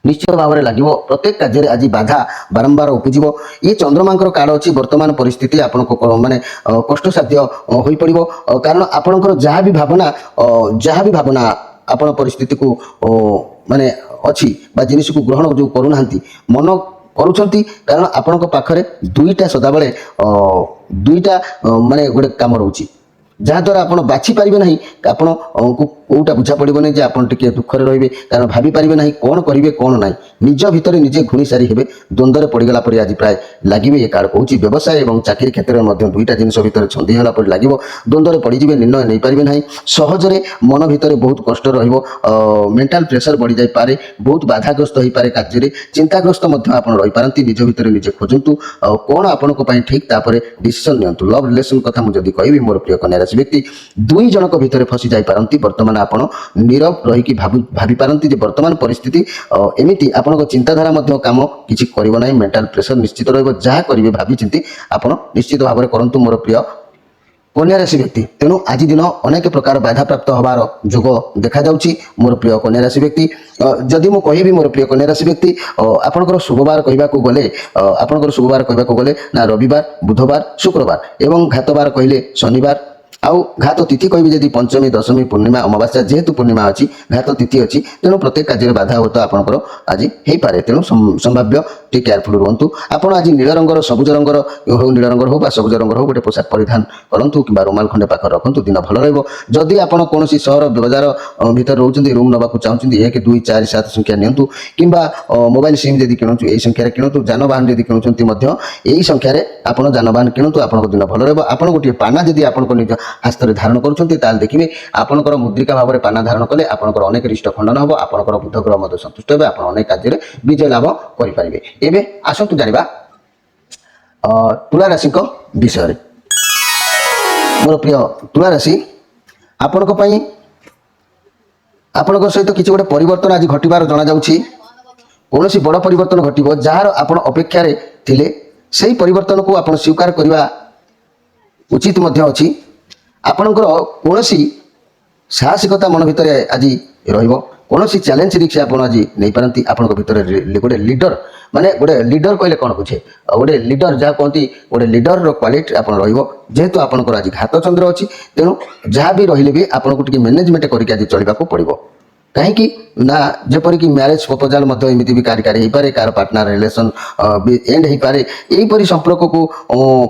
निश्चित भाव में लगे प्रत्येक कार्य आज बाधा बारंबार उपजिव ये चंद्रमांकर कार्ड अच्छी वर्तमान परिस्थिति आपण माने कष्टसाध्य हो पड़ो कारण आपणकर जहाँ भी भावना आपण परिस्थिति को माने अच्छी जिनिस को ग्रहण जो करूना मन करुछंती कारण आपणक पाखरे दुईटा सदाबले दुईटा माने गोटे काम रोची जहाँ द्वारा आप बाछि पारे ना आपण कौटा बुझा पड़ोनी जे आपन टिके दुखरे रहिबे कारण भाभी पारे ना कौन करेंगे कौन ना निज भितर निजे घुणी सारी हेबे द्वंद्व पड़गला पर आज प्राय लगे ये कार्ड कहूँ व्यवसाय और चाकरी क्षेत्र में दुईटा जिन भितर छंदी होला पर लगे द्वंद्व पड़े निर्णय नहीं पारे ना सहजरे मन भितर बहुत कष्ट मेंटल प्रेशर बढ़ी जाई पारे बहुत बाधाग्रस्त हो पारे कार्य चिंताग्रस्त आप रही पारती निज भितर निजे खोजतु कौन आपण ठीक तापर डिसीजन नियंतु लव रिलेशन कथा मुझे कहबी मोर प्रिय कन्या राशि व्यक्ति दुई जनक भितर फसी जाई पारती वर्तमान आपण नीरव रही भाभी पारती जे वर्तमान परिस्थिति एमिति आपन चिंताधारा काम किसी करिवो नाही मेंटल प्रेशर निश्चित रहइबो जहाँ करेंगे भाभी चिंती आपन निश्चित भाव में करंतु मोर प्रिय कन्या राशि व्यक्ति तेणु आज दिन अनेक प्रकार बाधा प्राप्त होबार जोग देखा जाउची मोर प्रिय कन्या राशि व्यक्ति जदि मु कहिबी मोर प्रिय कन्या राशि व्यक्ति आपनकर शुभवार कहबाकू गले आपनकर शुभवार कहबाकू गले ना रविवार बुधवार शुक्रवार एवं घातवार कहले शनिवार आउ घात तिथि कहि जदि पंचमी दशमी पूर्णिमा अमावास्या जेहेतु पूर्णिमा अच्छी घात तिथि अच्छी तेणु प्रत्येक कार्य बाधा हो तो आपंकर आज हो पाए तेणु संभाव्य टे केयरफुल रुहतु आपड़ आज नील रंगर सबुज रंगर हो नील रंगर हो सबुज रंगर हो गोटे पोशाक परिधान करूँ कि रुमाल खंडे पाखे रखु दिन भल रदि आप कौन सहर बजार भितर रोचे रूम नवाक चाहते 1 2 4 7 संख्या नियंतु कि मोबाइल सिम जदि किणु यही संख्यार किणु जानवाहन जदि किणुंट यही संख्यार आप जानवाहन किणु आप दिन भल रहा गोटे पाना जदि आप निज हस्त धारण करुँच देखिए आपंकर मुद्रिका भाव में पाना धारण कले आपंकर अनेक रिष्ट खंडन हम आपंकर बुध ग्रह सन्तुष्ट हे आप अनेक कार्य विजय लाभ करेंगे एवं आसतु जाना तुला राशि विषय मोर प्रिय तुला राशि आपण सहित किसी गोटे परिवर्तन आज घटबार जना जाउछि कौन बड़ परिवर्तन घटब जार आप अपेक्षा थिले से परिवर्तन को आप स्वीकार करने उचित अच्छी आपणकर कौन साहसिकता मन भितर आज कौन चैलेंज रिक्स आप आज नहीं पारती आपण भर गोटे लीडर माने गोटे लीडर कहले कौन बुझे गोटे लीडर जहाँ कहती गोटे लीडर क्वालिटी आप जेहेतु आपंकर आज घात चंद्र अच्छी तेणु जहाँ भी रही भी आपको मैनेजमेंट करके आज चलवाक पड़ो କାହିଁକି ନା ଯେପରିକି ମ୍ୟାରେଜ ପ୍ରପୋଜାଲ ମଧ୍ୟ ଏମିତି ବି କାରି ହେଇପାରେ, କାହାର ପାର୍ଟନର ରିଲେସନ ବି ଏଣ୍ଡ ହେଇପାରେ। ଏହିପରି ସମ୍ପର୍କକୁ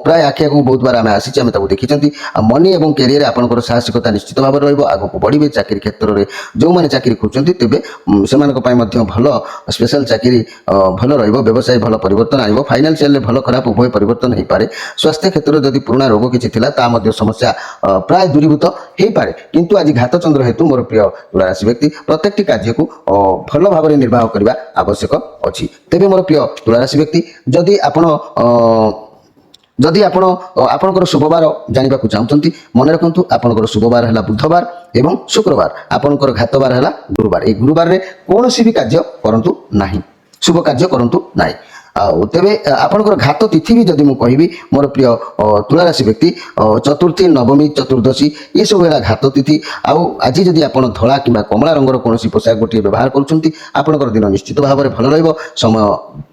ପ୍ରାୟ ଆଖି ଆଗକୁ ବହୁତ ବାର ଆମେ ଆସିଛେ, ଆମେ ତାକୁ ଦେଖିଛନ୍ତି। ଆଉ ମନି ଏବଂ କ୍ୟାରିୟର ଆପଣଙ୍କର ସାହସିକତା ନିଶ୍ଚିତ ଭାବରେ ରହିବ, ଆଗକୁ ବଢ଼ିବେ। ଚାକିରି କ୍ଷେତ୍ରରେ ଯେଉଁମାନେ ଚାକିରି କରୁଛନ୍ତି ତେବେ ସେମାନଙ୍କ ପାଇଁ ମଧ୍ୟ ଭଲ ସ୍ପେଶାଲ ଚାକିରି ଭଲ ରହିବ। ବ୍ୟବସାୟ ଭଲ ପରିବର୍ତ୍ତନ ଆଣିବ। ଫାଇନାନ୍ସିଆଲରେ ଭଲ ଖରାପ ଉଭୟ ପରିବର୍ତ୍ତନ ହେଇପାରେ। ସ୍ୱାସ୍ଥ୍ୟ କ୍ଷେତ୍ରରେ ଯଦି ପୁରୁଣା ରୋଗ କିଛି ଥିଲା ତା ମଧ୍ୟ ସମସ୍ୟା ପ୍ରାୟ ଦୂରୀଭୂତ ହେଇପାରେ। କିନ୍ତୁ ଆଜି ଘାତ ଚନ୍ଦ୍ର ହେତୁ ମୋର ପ୍ରିୟ ତୁଳା ରାଶି ବ୍ୟକ୍ତି ପ୍ରତ୍ୟେକଟି କାର୍ଯ୍ୟକୁ ଭଲ ଭାବରେ ନିର୍ବାହ କରିବା ଆବଶ୍ୟକ ଅଛି। ତେବେ ମୋର ପ୍ରିୟ ତୁଳା ରାଶି ବ୍ୟକ୍ତି ଯଦି ଆପଣ ଆପଣଙ୍କର ଶୁଭବାର ଜାଣିବାକୁ ଚାହୁଁଛନ୍ତି, ମନେ ରଖନ୍ତୁ ଆପଣଙ୍କର ଶୁଭବାର ହେଲା ବୁଧବାର ଏବଂ ଶୁକ୍ରବାର। ଆପଣଙ୍କର ଘାତବାର ହେଲା ଗୁରୁବାର। ଏହି ଗୁରୁବାରରେ କୌଣସି ବି କାର୍ଯ୍ୟ କରନ୍ତୁ ନାହିଁ, ଶୁଭ କାର୍ଯ୍ୟ କରନ୍ତୁ ନାହିଁ। ଆଉ ତେବେ ଆପଣଙ୍କର ଘାତ ତିଥି ବି ଯଦି ମୁଁ କହିବି ମୋର ପ୍ରିୟ ତୁଳା ରାଶି ବ୍ୟକ୍ତି, ଚତୁର୍ଥୀ, ନବମୀ, ଚତୁର୍ଦ୍ଦଶୀ ଏସବୁ ହେଲା ଘାତ ତିଥି। ଆଉ ଆଜି ଯଦି ଆପଣ ଧଳା କିମ୍ବା କମଳା ରଙ୍ଗର କୌଣସି ପୋଷାକ ଗୋଟିଏ ବ୍ୟବହାର କରୁଛନ୍ତି, ଆପଣଙ୍କର ଦିନ ନିଶ୍ଚିତ ଭାବରେ ଭଲ ରହିବ। ସମୟ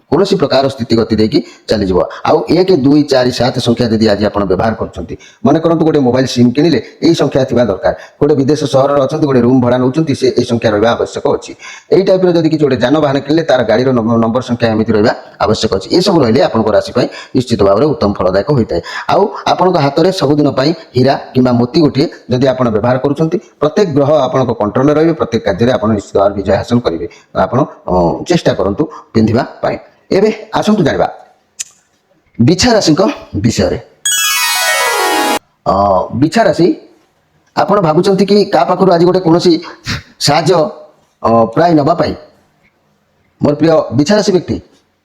କୌଣସି ପ୍ରକାର ସ୍ଥିତିଗତି ଦେଇକି ଚାଲିଯିବ। ଆଉ 1, 2, 4, 7 ସଂଖ୍ୟା ଯଦି ଆଜି ଆପଣ ବ୍ୟବହାର କରୁଛନ୍ତି, ମନେ କରନ୍ତୁ ଗୋଟେ ମୋବାଇଲ ସିମ୍ କିଣିଲେ ଏଇ ସଂଖ୍ୟା ଥିବା ଦରକାର। ଗୋଟେ ବିଦେଶ ସହରରେ ଅଛନ୍ତି, ଗୋଟେ ରୁମ୍ ଭଡ଼ା ନେଉଛନ୍ତି, ସେ ଏଇ ସଂଖ୍ୟା ରହିବା ଆବଶ୍ୟକ ଅଛି। ଏଇ ଟାଇପ୍ର ଯଦି କିଛି ଗୋଟେ ଯାନବାହନ କିଣିଲେ ତାର ଗାଡ଼ିର ନମ୍ବର ସଂଖ୍ୟା ଏମିତି ରହିବା ଆବଶ୍ୟକ ଅଛି। ଏସବୁ ରହିଲେ ଆପଣଙ୍କ ରାଶି ପାଇଁ ନିଶ୍ଚିତ ଭାବରେ ଉତ୍ତମ ଫଳଦାୟକ ହୋଇଥାଏ। ଆଉ ଆପଣଙ୍କ ହାତରେ ସବୁଦିନ ପାଇଁ ହୀରା କିମ୍ବା ମୋତି ଗୋଟିଏ ଯଦି ଆପଣ ବ୍ୟବହାର କରୁଛନ୍ତି, ପ୍ରତ୍ୟେକ ଗ୍ରହ ଆପଣଙ୍କ କଣ୍ଟ୍ରୋଲରେ ରହିବେ। ପ୍ରତ୍ୟେକ କାର୍ଯ୍ୟରେ ଆପଣ ନିଶ୍ଚିତ ଭାବରେ ବିଜୟ ହାସଲ କରିବେ। ଆପଣ ଚେଷ୍ଟା କରନ୍ତୁ ପିନ୍ଧିବା ପାଇଁ। ଏବେ ଆସନ୍ତୁ ଜାଣିବା ବିଛା ରାଶିଙ୍କ ବିଷୟରେ। ବିଛା ରାଶି ଆପଣ ଭାବୁଛନ୍ତି କି କାହା ପାଖରୁ ଆଜି ଗୋଟେ କୌଣସି ସାହାଯ୍ୟ ପ୍ରାୟ ନେବା ପାଇଁ? ମୋର ପ୍ରିୟ ବିଛା ରାଶି ବ୍ୟକ୍ତି,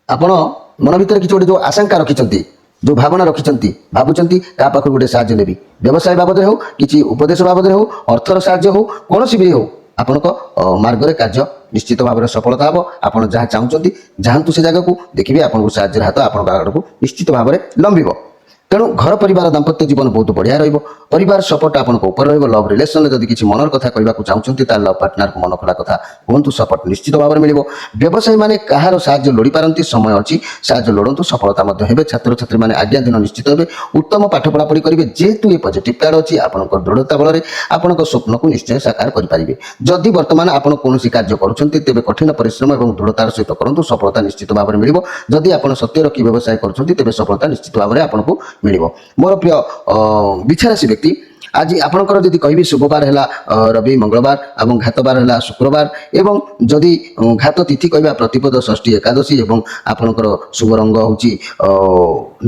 ଆପଣ ମନ ଭିତରେ କିଛି ଗୋଟେ ଯେଉଁ ଆଶଙ୍କା ରଖିଛନ୍ତି, ଯେଉଁ ଭାବନା ରଖିଛନ୍ତି, ଭାବୁଛନ୍ତି କାହା ପାଖରୁ ଗୋଟେ ସାହାଯ୍ୟ ନେବି, ବ୍ୟବସାୟ ବାବଦରେ ହେଉ, କିଛି ଉପଦେଶ ବାବଦରେ ହେଉ, ଅର୍ଥର ସାହାଯ୍ୟ ହେଉ, କୌଣସି ବି ହେଉ, ଆପଣଙ୍କ ମାର୍ଗରେ କାର୍ଯ୍ୟ ନିଶ୍ଚିତ ଭାବରେ ସଫଳତା ହେବ। ଆପଣ ଯାହା ଚାହୁଁଛନ୍ତି ଯାଆନ୍ତୁ ସେ ଜାଗାକୁ, ଦେଖିବେ ଆପଣଙ୍କୁ ସାହାଯ୍ୟର ହାତ ଆପଣଙ୍କ ଆଡ଼କୁ ନିଶ୍ଚିତ ଭାବରେ ଲମ୍ବିବ। ତେଣୁ ଘର ପରିବାର ଦାମ୍ପତ୍ୟ ଜୀବନ ବହୁତ ବଢ଼ିଆ ରହିବ। ପରିବାର ସପୋର୍ଟ ଆପଣଙ୍କ ଉପରେ ରହିବ। ଲଭ୍ ରିଲେସନରେ ଯଦି କିଛି ମନର କଥା କହିବାକୁ ଚାହୁଁଛନ୍ତି ତାହେଲେ ଲଭ୍ ପାର୍ଟନରକୁ ମନ ଖୋଲା କଥା କୁହନ୍ତୁ, ସପୋର୍ଟ ନିଶ୍ଚିତ ଭାବରେ ମିଳିବ। ବ୍ୟବସାୟୀମାନେ କାହାର ସାହାଯ୍ୟ ଲୋଡ଼ିପାରନ୍ତି, ସମୟ ଅଛି, ସାହାଯ୍ୟ ଲୋଡ଼ନ୍ତୁ, ସଫଳତା ମଧ୍ୟ ହେବେ। ଛାତ୍ରଛାତ୍ରୀମାନେ ଆଜ୍ଞା ଦିନ ନିଶ୍ଚିତ ହେବେ। ଉତ୍ତମ ପାଠ ପଢ଼ାପଢ଼ି କରିବେ, ଯେହେତୁ ଏ ପଜିଟିଭ୍ କାର୍ଡ଼ ଅଛି। ଆପଣଙ୍କ ଦୃଢ଼ତା ବଳରେ ଆପଣଙ୍କ ସ୍ୱପ୍ନକୁ ନିଶ୍ଚୟ ସାକାର କରିପାରିବେ। ଯଦି ବର୍ତ୍ତମାନ ଆପଣ କୌଣସି କାର୍ଯ୍ୟ କରୁଛନ୍ତି ତେବେ କଠିନ ପରିଶ୍ରମ ଏବଂ ଦୃଢ଼ତାର ସହିତ କରନ୍ତୁ, ସଫଳତା ନିଶ୍ଚିତ ଭାବରେ ମିଳିବ। ଯଦି ଆପଣ ସତ୍ୟ ରଖି ବ୍ୟବସାୟ କରୁଛନ୍ତି ତେବେ ସଫଳତା ନିଶ୍ଚିତ ଭାବରେ ଆପଣଙ୍କୁ ମିଳିବ। ମୋର ପ୍ରିୟ ବିଛା ରାଶି ବ୍ୟକ୍ତି, ଆଜି ଆପଣଙ୍କର ଯଦି କହିବି ଶୁଭବାର ହେଲା ରବି, ମଙ୍ଗଳବାର ଏବଂ ଘାତବାର ହେଲା ଶୁକ୍ରବାର। ଏବଂ ଯଦି ଘାତ ତିଥି କହିବା ପ୍ରତିପଦ, ଷଷ୍ଠୀ, ଏକାଦଶୀ ଏବଂ ଆପଣଙ୍କର ଶୁଭ ରଙ୍ଗ ହେଉଛି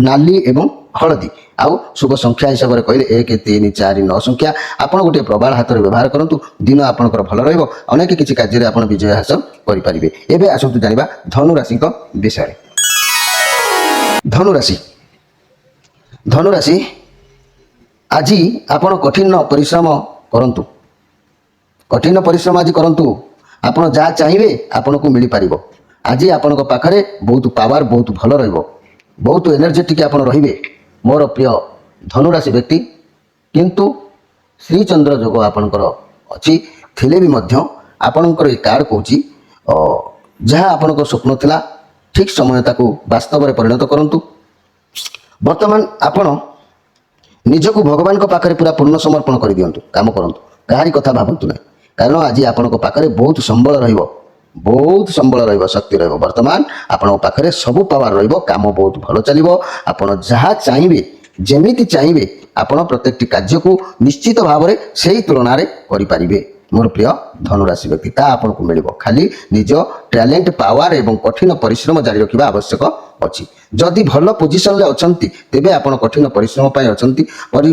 ନାଲି ଏବଂ ହଳଦୀ। ଆଉ ଶୁଭ ସଂଖ୍ୟା ହିସାବରେ କହିଲେ 1, 3, 4, 9 ସଂଖ୍ୟା। ଆପଣ ଗୋଟିଏ ପ୍ରବାଳ ହାତରେ ବ୍ୟବହାର କରନ୍ତୁ, ଦିନ ଆପଣଙ୍କର ଭଲ ରହିବ। ଅନେକ କିଛି କାର୍ଯ୍ୟରେ ଆପଣ ବିଜୟ ହାସଲ କରିପାରିବେ। ଏବେ ଆସନ୍ତୁ ଜାଣିବା ଧନୁ ରାଶିଙ୍କ ବିଷୟରେ। ଧନୁ ରାଶି ଆଜି ଆପଣ କଠିନ ପରିଶ୍ରମ କରନ୍ତୁ। କଠିନ ପରିଶ୍ରମ ଆଜି କରନ୍ତୁ। ଆପଣ ଯାହା ଚାହିଁବେ ଆପଣଙ୍କୁ ମିଳିପାରିବ। ଆଜି ଆପଣଙ୍କ ପାଖରେ ବହୁତ ପାୱାର, ବହୁତ ଭଲ ରହିବ, ବହୁତ ଏନର୍ଜେଟିକ୍ ଆପଣ ରହିବେ ମୋର ପ୍ରିୟ ଧନୁରାଶି ବ୍ୟକ୍ତି। କିନ୍ତୁ ଶ୍ରୀଚନ୍ଦ୍ର ଯୋଗ ଆପଣଙ୍କର ଅଛି ଥିଲେ ବି ମଧ୍ୟ ଆପଣଙ୍କର ଏ କାର୍ଡ଼ କହୁଛି ଯାହା ଆପଣଙ୍କ ସ୍ୱପ୍ନ ଥିଲା ଠିକ୍ ସମୟ ତାକୁ ବାସ୍ତବରେ ପରିଣତ କରନ୍ତୁ। ବର୍ତ୍ତମାନ ଆପଣ ନିଜକୁ ଭଗବାନଙ୍କ ପାଖରେ ପୁରା ପୂର୍ଣ୍ଣ ସମର୍ପଣ କରିଦିଅନ୍ତୁ। କାମ କରନ୍ତୁ, କାହାରି କଥା ଭାବନ୍ତୁ ନାହିଁ। କାରଣ ଆଜି ଆପଣଙ୍କ ପାଖରେ ବହୁତ ସମ୍ବଳ ରହିବ, ବହୁତ ସମ୍ବଳ ରହିବ, ଶକ୍ତି ରହିବ। ବର୍ତ୍ତମାନ ଆପଣଙ୍କ ପାଖରେ ସବୁ ପାୱାର ରହିବ, କାମ ବହୁତ ଭଲ ଚାଲିବ। ଆପଣ ଯାହା ଚାହିଁବେ, ଯେମିତି ଚାହିଁବେ, ଆପଣ ପ୍ରତ୍ୟେକଟି କାର୍ଯ୍ୟକୁ ନିଶ୍ଚିତ ଭାବରେ ସେହି ତୁଳନାରେ କରିପାରିବେ। ମୋର ପ୍ରିୟ ଧନୁରାଶି ବ୍ୟକ୍ତି, ତା ଆପଣଙ୍କୁ ମିଳିବ। ଖାଲି ନିଜ ଟ୍ୟାଲେଣ୍ଟ, ପାୱାର ଏବଂ କଠିନ ପରିଶ୍ରମ ଜାରି ରଖିବା ଆବଶ୍ୟକ ଅଛି। ଯଦି ଭଲ ପୋଜିସନରେ ଅଛନ୍ତି ତେବେ ଆପଣ କଠିନ ପରିଶ୍ରମ ପାଇଁ ଅଛନ୍ତି,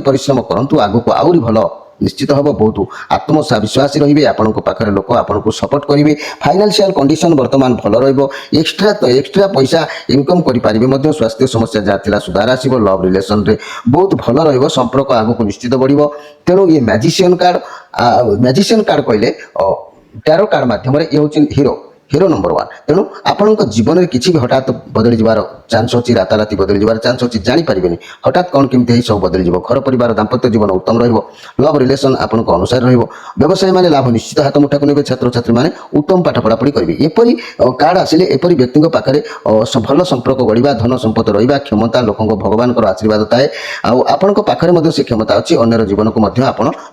ପରିଶ୍ରମ କରନ୍ତୁ, ଆଗକୁ ଆହୁରି ଭଲ ନିଶ୍ଚିତ ହେବ। ବହୁତ ଆତ୍ମବିଶ୍ୱାସୀ ରହିବେ, ଆପଣଙ୍କ ପାଖରେ ଲୋକ ଆପଣଙ୍କୁ ସପୋର୍ଟ କରିବେ। ଫାଇନାନ୍ସିଆଲ କଣ୍ଡିସନ ବର୍ତ୍ତମାନ ଭଲ ରହିବ। ଏକ୍ସଟ୍ରା ପଇସା ଇନକମ୍ କରିପାରିବେ ମଧ୍ୟ। ସ୍ୱାସ୍ଥ୍ୟ ସମସ୍ୟା ଯାହା ଥିଲା ସୁଧାର ଆସିବ। ଲଭ୍ ରିଲେସନରେ ବହୁତ ଭଲ ରହିବ, ସମ୍ପର୍କ ଆଗକୁ ନିଶ୍ଚିତ ବଢ଼ିବ। ତେଣୁ ଏ ମ୍ୟାଜିସିଆନ କାର୍ଡ଼ କହିଲେ ଟ୍ୟାରୋ କାର୍ଡ଼ ମାଧ୍ୟମରେ ଇଏ ହେଉଛି हिरो नंबर 1 तेणु आपण जीवन में किसी भी हठात बदली जबार चांस अच्छी राताराति बदली जबार चांस अच्छी जानीपारे हठात कौन केमती सब बदली जीव घर परिवार दाम्पत्य जीवन उत्तम लव रिलेशन आपण अनुसार व्यवसायी मैंने लाभ निश्चित हाथ मुठा को ने छात्र छात्री मैंने उत्तम पाठ पढ़ापढ़ी करेंगे एपरी कार्ड आसिले एपरी व्यक्ति पाखे भल संपर्क गढ़ा धन संपद रहा क्षमता लोक भगवान आशीर्वाद थाए आपण पाखे से क्षमता अच्छी अन्यर जीवन को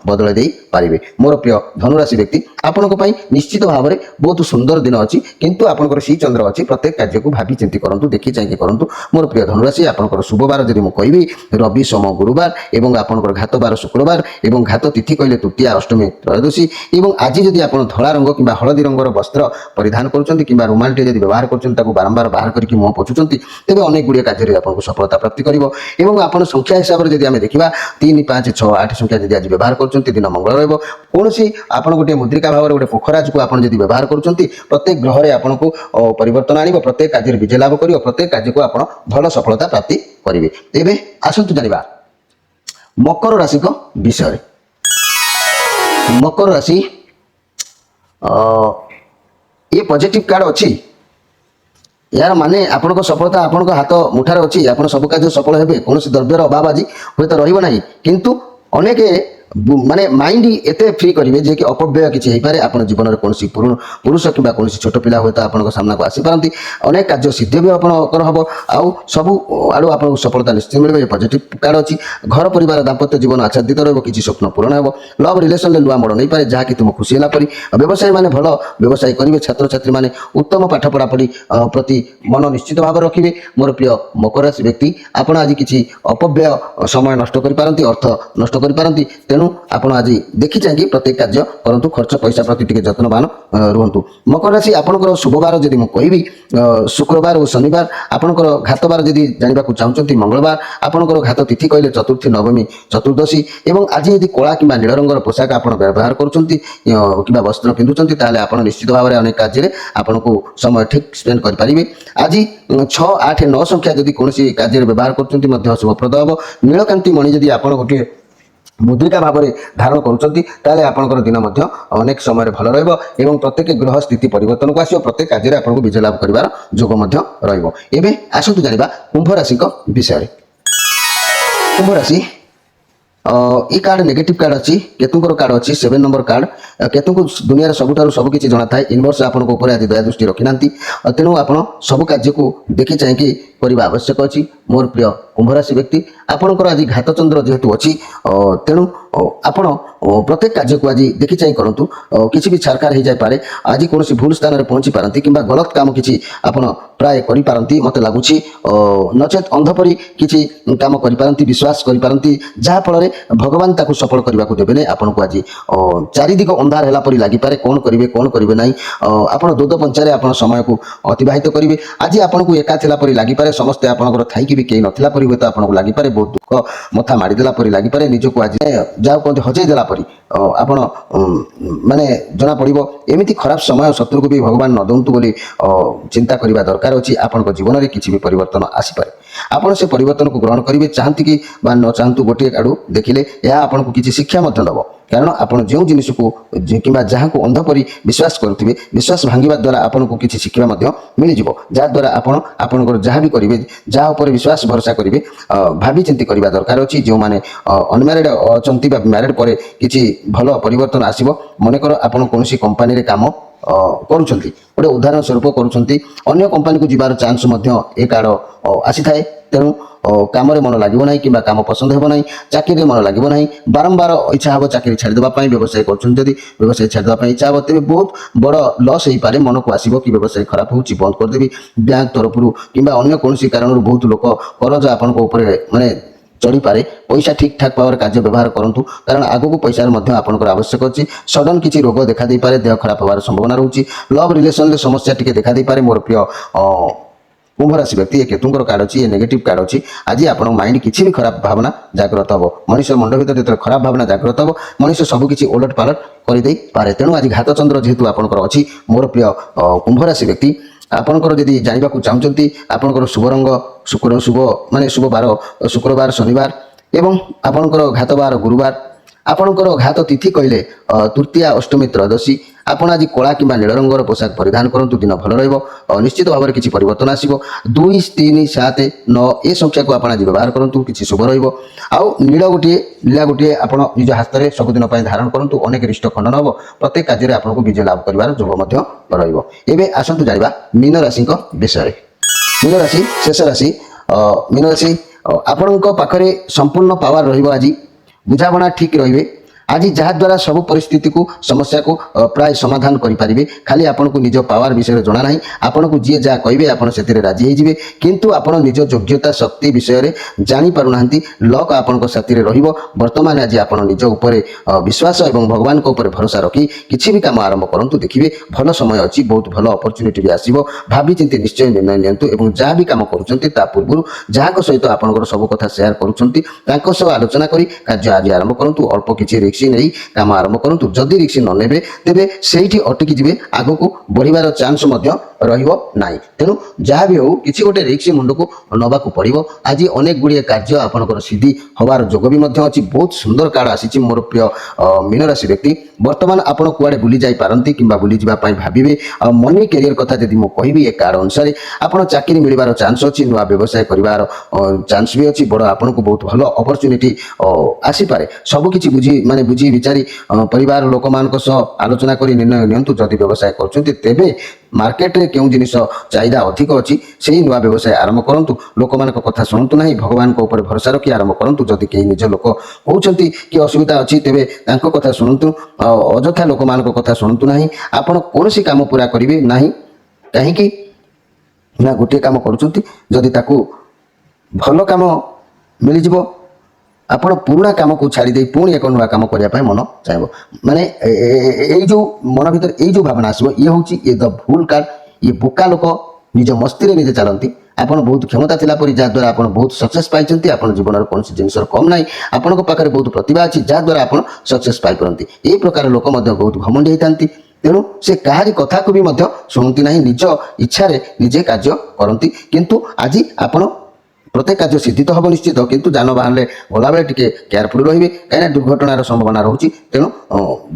बदल दे पारे मोर प्रिय धनुराशि व्यक्ति आपण निश्चित भाव में बहुत सुंदर दिन अच्छी किंतु आपंकर श्री चंद्र अच्छी प्रत्येक कार्य को भावी चिंती करूँ देखी चाहिए करूँ मोर प्रिय धनुराशि आपंकर शुभवार जब मुझे कहि रवि सोम गुरुवार एवं आपंकर घात बार शुक्रवार एवं घात तिथि कहले तृतीया अष्टमी त्रयोदशी एवं आज जदि आप धला रंग कि हलदी रंगर वस्त्र परिधान करुँच रुमालटे जब व्यवहार कर बारंबार बाहर करके मुह पोछुंट तेज अनेक गुड़िया कार्य आपको सफलता प्राप्ति कर आप संख्या हिसाब से जब देखा 3 5 6 8 संख्या जब आज व्यवहार कर दिन मंगल कौन आप गोटे मुद्रिका भाव गोटे पोखराज को आप व्यवहार कर प्रत्येक ग्रह में आपको परिवर्तन आने प्रत्येक कार्य विजय लाभ कर प्रत्येक कार्य को आप भल सफलता प्राप्ति करेंगे तेज आसतु जाना मकर राशि विषय मकर राशि ये पॉजिटिव कार्ड अच्छी यार माने आपण सफलता आपण हाथ मुठार अच्छी आप सब कार्य सफल हे कौन द्रव्यर अभाव आज हूँ तो रही किंतु अनेक माने माइंड एते फ्री करेंगे जे कि अपव्यय किसी हो पारे आप जीवन में कौन पुरुष कि कौन छोट पिला हुए तो आप सामना को आसीपारती अनेक कार्य सिद्ध भी आपंकर हम आउ सब आड़ू आप सफलता निश्चित मिले पॉजिटिव कार्ड अच्छी घर परिवार दाम्पत्य जीवन आच्छादित रहा किसी स्वप्न पूरण हो लव रिलेशन में नुआ मोड़ नहीं पारे जहाँकि तुम खुशी है व्यवसायी मैंने भल व्यवसाय करेंगे छात्र छात्री मैंने उत्तम पाठ पढ़ापढ़ी प्रति मन निश्चित भाव रखिए मोर प्रिय मकर राशि व्यक्ति आप आज किसी अपव्यय समय नष्ट करपारती अर्थ नष्ट करपारती तेणु आपण आज देखी चाहिए प्रत्येक कार्य करूँ खर्च पैसा प्रति टिके जत्नवान रुहतु मकर राशि आपंकर शुभवार जब मुझे कहि शुक्रवार और शनिवार आपंकर घात बार जब जानवा चाहते मंगलवार आपंकर घात तिथि कहले चतुर्थी नवमी चतुर्दशी एवं आज यदि कला कि नील रंगर पोशाक आप व्यवहार कर वस्त्र पिंधुंट आप निश्चित भाव में अनेक कार्य आपको समय ठीक स्पेंड करेंगे आज 6 8 9 संख्या जब कौन कार्य व्यवहार कर शुभप्रद हम नीलकांति मणि जब आप गोटे मुद्रिका भाव में धारण करुँच आपंकर दिन अनेक समय भल रहा प्रत्येक ग्रह स्थिति परिवर्तन को आसो प्रत्येक कार्य आपको विजय लाभ कर जोग एवं आसतु जाना कुंभ राशि विषय कुंभ राशि ये कार्ड नेगेटिव कार्ड अच्छी केतुंकर कार्ड अच्छी 7 नंबर कार्ड केतु को दुनिया सबुठार सबकि जना थाए यूनिवर्स आपको आज दया दृष्टि रखी ना तेणु आप सब कार्य को देखी चाहिए करने आवश्यक अच्छी मोर प्रिय कुंभ राशि व्यक्ति आपंकर आज घात चंद्र जेहेतु अच्छी तेणु आपण प्रत्येक कार्य को आज देखी चाहिए करूँ किसी भी छारखार हो जाए आज कौन भूल स्थान में पहुँची पारती कि गलत काम किसी आप प्राय करपारती मत लगुच नचेत अंधपरी किसी काम करपारती विश्वास करपारती जहाँफल भगवान ताकू सफल करने को देवे आपन को आज चारिदिक अंधार है परी लगिपारे कौन करेंगे ना आप दोद पंचारे आप समय को अतिबाहित करेंगे आज आपन को एका थिला परी लगिपारे समस्ते आपंकर थी भी कहीं नथिला परी हुए आपको लगिपारे बहुत दुख मथा मारिदेला परी लगिपारे निजक आज जहाँ कहते हजेदेला परी आपण माने जना पड़ो एमती खराब समय शत्रु को भी भगवान न दंतु बोली चिंता करने दरकार अच्छी आपण जीवन में किसी भी परिवर्तन आसीपारे आपण से परिवर्तन को ग्रहण करेंगे चाहती कि न चाहतु गोटे आड़ू देखिले यह आपको किसी शिक्षा दब कारण आपड़ जो जिनिस को कि जहाँ को अंधपरी विश्वास करुवे विश्वास भांगा द्वारा आपन को किसी शिक्षा मिल जाव जहाद्वारा आपंकर जहाँ भी करेंगे जहाँ पर विश्वास भरोसा करेंगे भावी चिंती करने दरकार अच्छी जो मैंने अनम्यारिड अच्छा म्यारिड पर किसी भल परिवर्तन आसो मनकर आपड़ कौन कंपानी काम करुँच गोटे उदाहरण स्वरूप करुँच कंपानी को जीवार चांस ए कार्ड आसी थाए तेणु काम मन लगे कि काम पसंद हो ना चाकरी मन लगे ना बारंबार इच्छा हम चाकरी छाड़देवाई व्यवसाय कर व्यवसाय छाड़देवाई इच्छा हम तेज बहुत बड़ लस हो पारे मन को आसो कि व्यवसाय खराब हो बंद करदेवी बैंक तरफ कि अन्य कौन कारण बहुत लोक करज आपण माने चढ़ी पारे पैसा ठीक ठाक भाव कार्य व्यवहार करूँ कारण आगू पैसा आपंकर आवश्यक अच्छी सडन किसी रोग देखा दे पारे देह खराब होवार संभावना रोचे लव रिलेशन समस्या टी देखा दे पारे मोर प्रिय कुंभ राशि व्यक्ति ये केतुंकर कार्ड अच्छी ये नेगेटिव कार्ड अच्छी आज आप माइंड किसी भी खराब भावना जागृत हम मनुष्य मंड भर जो खराब भावना जागृत हम मनुष्य सबकि उलट पालट करदे पारे तेणु आज घात चंद्र जेहेतु आपंकर अच्छी मोर प्रिय कुंभ राशि व्यक्ति आपंकर जदि जानवा चाहते आपंकर शुभ रंग शुभ माने शुभ बार शुक्रवार शनिवार एवं आपंकर घात बार गुरुवार ଆପଣଙ୍କର ଘାତ ତିଥି କହିଲେ ତୃତୀୟା ଅଷ୍ଟମୀ ତ୍ରୟୋଦଶୀ। ଆପଣ ଆଜି କଳା କିମ୍ବା ନୀଳ ରଙ୍ଗର ପୋଷାକ ପରିଧାନ କରନ୍ତୁ, ଦିନ ଭଲ ରହିବ। ନିଶ୍ଚିତ ଭାବରେ କିଛି ପରିବର୍ତ୍ତନ ଆସିବ। 2, 3, 7, 9 ଏ ସଂଖ୍ୟାକୁ ଆପଣ ଆଜି ବ୍ୟବହାର କରନ୍ତୁ, କିଛି ଶୁଭ ରହିବ। ଆଉ ନୀଳା ଗୋଟିଏ ଆପଣ ନିଜ ହାତରେ ସବୁଦିନ ପାଇଁ ଧାରଣ କରନ୍ତୁ, ଅନେକ ରିଷ୍ଟ ଖଣ୍ଡନ ହେବ। ପ୍ରତ୍ୟେକ କାର୍ଯ୍ୟରେ ଆପଣଙ୍କୁ ବିଜୟ ଲାଭ କରିବାର ଯୋଗ ମଧ୍ୟ ରହିବ। ଏବେ ଆସନ୍ତୁ ଜାଣିବା ମୀନ ରାଶିଙ୍କ ବିଷୟରେ। ମୀନ ରାଶି ଶେଷ ରାଶି। ମୀନ ରାଶି ଆପଣଙ୍କ ପାଖରେ ସମ୍ପୂର୍ଣ୍ଣ ପାୱାର ରହିବ ଆଜି। ବୁଝାମଣା ଠିକ୍ ରହିବେ ଆଜି, ଯାହାଦ୍ୱାରା ସବୁ ପରିସ୍ଥିତିକୁ ସମସ୍ୟାକୁ ପ୍ରାୟ ସମାଧାନ କରିପାରିବେ। ଖାଲି ଆପଣଙ୍କୁ ନିଜ ପାୱାର ବିଷୟରେ ଜଣା ନାହିଁ। ଆପଣଙ୍କୁ ଯିଏ ଯାହା କହିବେ ଆପଣ ସେଥିରେ ରାଜି ହେଇଯିବେ, କିନ୍ତୁ ଆପଣ ନିଜ ଯୋଗ୍ୟତା ଶକ୍ତି ବିଷୟରେ ଜାଣିପାରୁନାହାନ୍ତି। ଲକ୍ ଆପଣଙ୍କ ସାଥିରେ ରହିବ। ବର୍ତ୍ତମାନ ଆଜି ଆପଣ ନିଜ ଉପରେ ବିଶ୍ୱାସ ଏବଂ ଭଗବାନଙ୍କ ଉପରେ ଭରସା ରଖି କିଛି ବି କାମ ଆରମ୍ଭ କରନ୍ତୁ, ଦେଖିବେ ଭଲ ସମୟ ଅଛି, ବହୁତ ଭଲ ଅପରଚ୍ୟୁନିଟି ବି ଆସିବ। ଭାବିଚିନ୍ତି ନିଶ୍ଚୟ ନିର୍ଣ୍ଣୟ ନିଅନ୍ତୁ ଏବଂ ଯାହା ବି କାମ କରୁଛନ୍ତି ତା ପୂର୍ବରୁ ଯାହାଙ୍କ ସହିତ ଆପଣଙ୍କର ସବୁ କଥା ସେୟାର କରୁଛନ୍ତି ତାଙ୍କ ସହ ଆଲୋଚନା କରି କାର୍ଯ୍ୟ ଆଜି ଆରମ୍ଭ କରନ୍ତୁ। ଅଳ୍ପ କିଛି ରିସ୍କ ନେଇ କାମ ଆରମ୍ଭ କରନ୍ତୁ। ଯଦି ରିସ୍କ ନ ନେବେ ତେବେ ସେଇଠି ଅଟକି ଯିବେ, ଆଗକୁ ବଢ଼ିବାର ଚାନ୍ସ ମଧ୍ୟ ରହିବ ନାହିଁ। ତେଣୁ ଯାହା ବି ହେଉ କିଛି ଗୋଟେ ରିସ୍କ ମୁଣ୍ଡକୁ ନେବାକୁ ପଡ଼ିବ। ଆଜି ଅନେକ ଗୁଡ଼ିଏ କାର୍ଯ୍ୟ ଆପଣଙ୍କର ସିଦ୍ଧି ହେବାର ଯୋଗ ବି ମଧ୍ୟ ଅଛି। ବହୁତ ସୁନ୍ଦର କାର୍ଡ଼ ଆସିଛି ମୋର ପ୍ରିୟ ମୀନ ରାଶି ବ୍ୟକ୍ତି। ବର୍ତ୍ତମାନ ଆପଣ କୁଆଡ଼େ ବୁଲି ଯାଇପାରନ୍ତି କିମ୍ବା ବୁଲିଯିବା ପାଇଁ ଭାବିବେ। ଆଉ ମନି କ୍ୟାରିୟର କଥା ଯଦି ମୁଁ କହିବି ଏ କାର୍ଡ଼ ଅନୁସାରେ ଆପଣ ଚାକିରି ମିଳିବାର ଚାନ୍ସ ଅଛି, ନୂଆ ବ୍ୟବସାୟ କରିବାର ଚାନ୍ସ ବି ଅଛି। ବଡ଼ ଆପଣଙ୍କୁ ବହୁତ ଭଲ ଅପରଚ୍ୟୁନିଟି ଆସିପାରେ। ସବୁକିଛି ବୁଝି ବିଚାରି ପରିବାର ଲୋକମାନଙ୍କ ସହ ଆଲୋଚନା କରି ନିର୍ଣ୍ଣୟ ନିଅନ୍ତୁ। ଯଦି ବ୍ୟବସାୟ କରୁଛନ୍ତି ତେବେ ମାର୍କେଟରେ କେଉଁ ଜିନିଷ ଚାହିଦା ଅଧିକ ଅଛି ସେହି ନୂଆ ବ୍ୟବସାୟ ଆରମ୍ଭ କରନ୍ତୁ। ଲୋକମାନଙ୍କ କଥା ଶୁଣନ୍ତୁ ନାହିଁ, ଭଗବାନଙ୍କ ଉପରେ ଭରସା ରଖି ଆରମ୍ଭ କରନ୍ତୁ। ଯଦି କେହି ନିଜ ଲୋକ କହୁଛନ୍ତି କି ଅସୁବିଧା ଅଛି ତେବେ ତାଙ୍କ କଥା ଶୁଣନ୍ତୁ, ଅଯଥା ଲୋକମାନଙ୍କ କଥା ଶୁଣନ୍ତୁ ନାହିଁ। ଆପଣ କୌଣସି କାମ ପୁରା କରିବେ ନାହିଁ। କାହିଁକି ନା ଗୋଟିଏ କାମ କରୁଛନ୍ତି, ଯଦି ତାକୁ ଭଲ କାମ ମିଳିଯିବ ଆପଣ ପୁରୁଣା କାମକୁ ଛାଡ଼ି ଦେଇ ପୁଣି ଏକ ନୂଆ କାମ କରିବା ପାଇଁ ମନ ଚାହିଁବ। ମାନେ ଏଇ ଯେଉଁ ମନ ଭିତରେ ଏଇ ଯେଉଁ ଭାବନା ଆସିବ, ଇଏ ହେଉଛି ଦ ଭୁଲ କାର୍ଡ଼। ଇଏ ବୋକା ଲୋକ ନିଜ ମସ୍ତିରେ ନିଜେ ଚାଲନ୍ତି। ଆପଣ ବହୁତ କ୍ଷମତା ଥିଲା ପରି, ଯାହାଦ୍ୱାରା ଆପଣ ବହୁତ ସକ୍ସେସ୍ ପାଇଛନ୍ତି। ଆପଣ ଜୀବନର କୌଣସି ଜିନିଷର କମ୍ ନାହିଁ। ଆପଣଙ୍କ ପାଖରେ ବହୁତ ପ୍ରତିଭା ଅଛି, ଯାହାଦ୍ୱାରା ଆପଣ ସକ୍ସେସ୍ ପାଇପାରନ୍ତି। ଏହି ପ୍ରକାର ଲୋକ ମଧ୍ୟ ବହୁତ ଘମଣ୍ଡି ହେଇଥାନ୍ତି। ତେଣୁ ସେ କାହାରି କଥାକୁ ବି ମଧ୍ୟ ଶୁଣନ୍ତି ନାହିଁ, ନିଜ ଇଚ୍ଛାରେ ନିଜେ କାର୍ଯ୍ୟ କରନ୍ତି। କିନ୍ତୁ ଆଜି ଆପଣ ପ୍ରତ୍ୟେକ କାର୍ଯ୍ୟ ସିଦ୍ଧି ତ ହେବ ନିଶ୍ଚିତ, କିନ୍ତୁ ଯାନବାହନରେ ଗଲାବେଳେ ଟିକେ କେୟାରଫୁଲ୍ ରହିବେ, କାହିଁକିନା ଦୁର୍ଘଟଣାର ସମ୍ଭାବନା ରହୁଛି। ତେଣୁ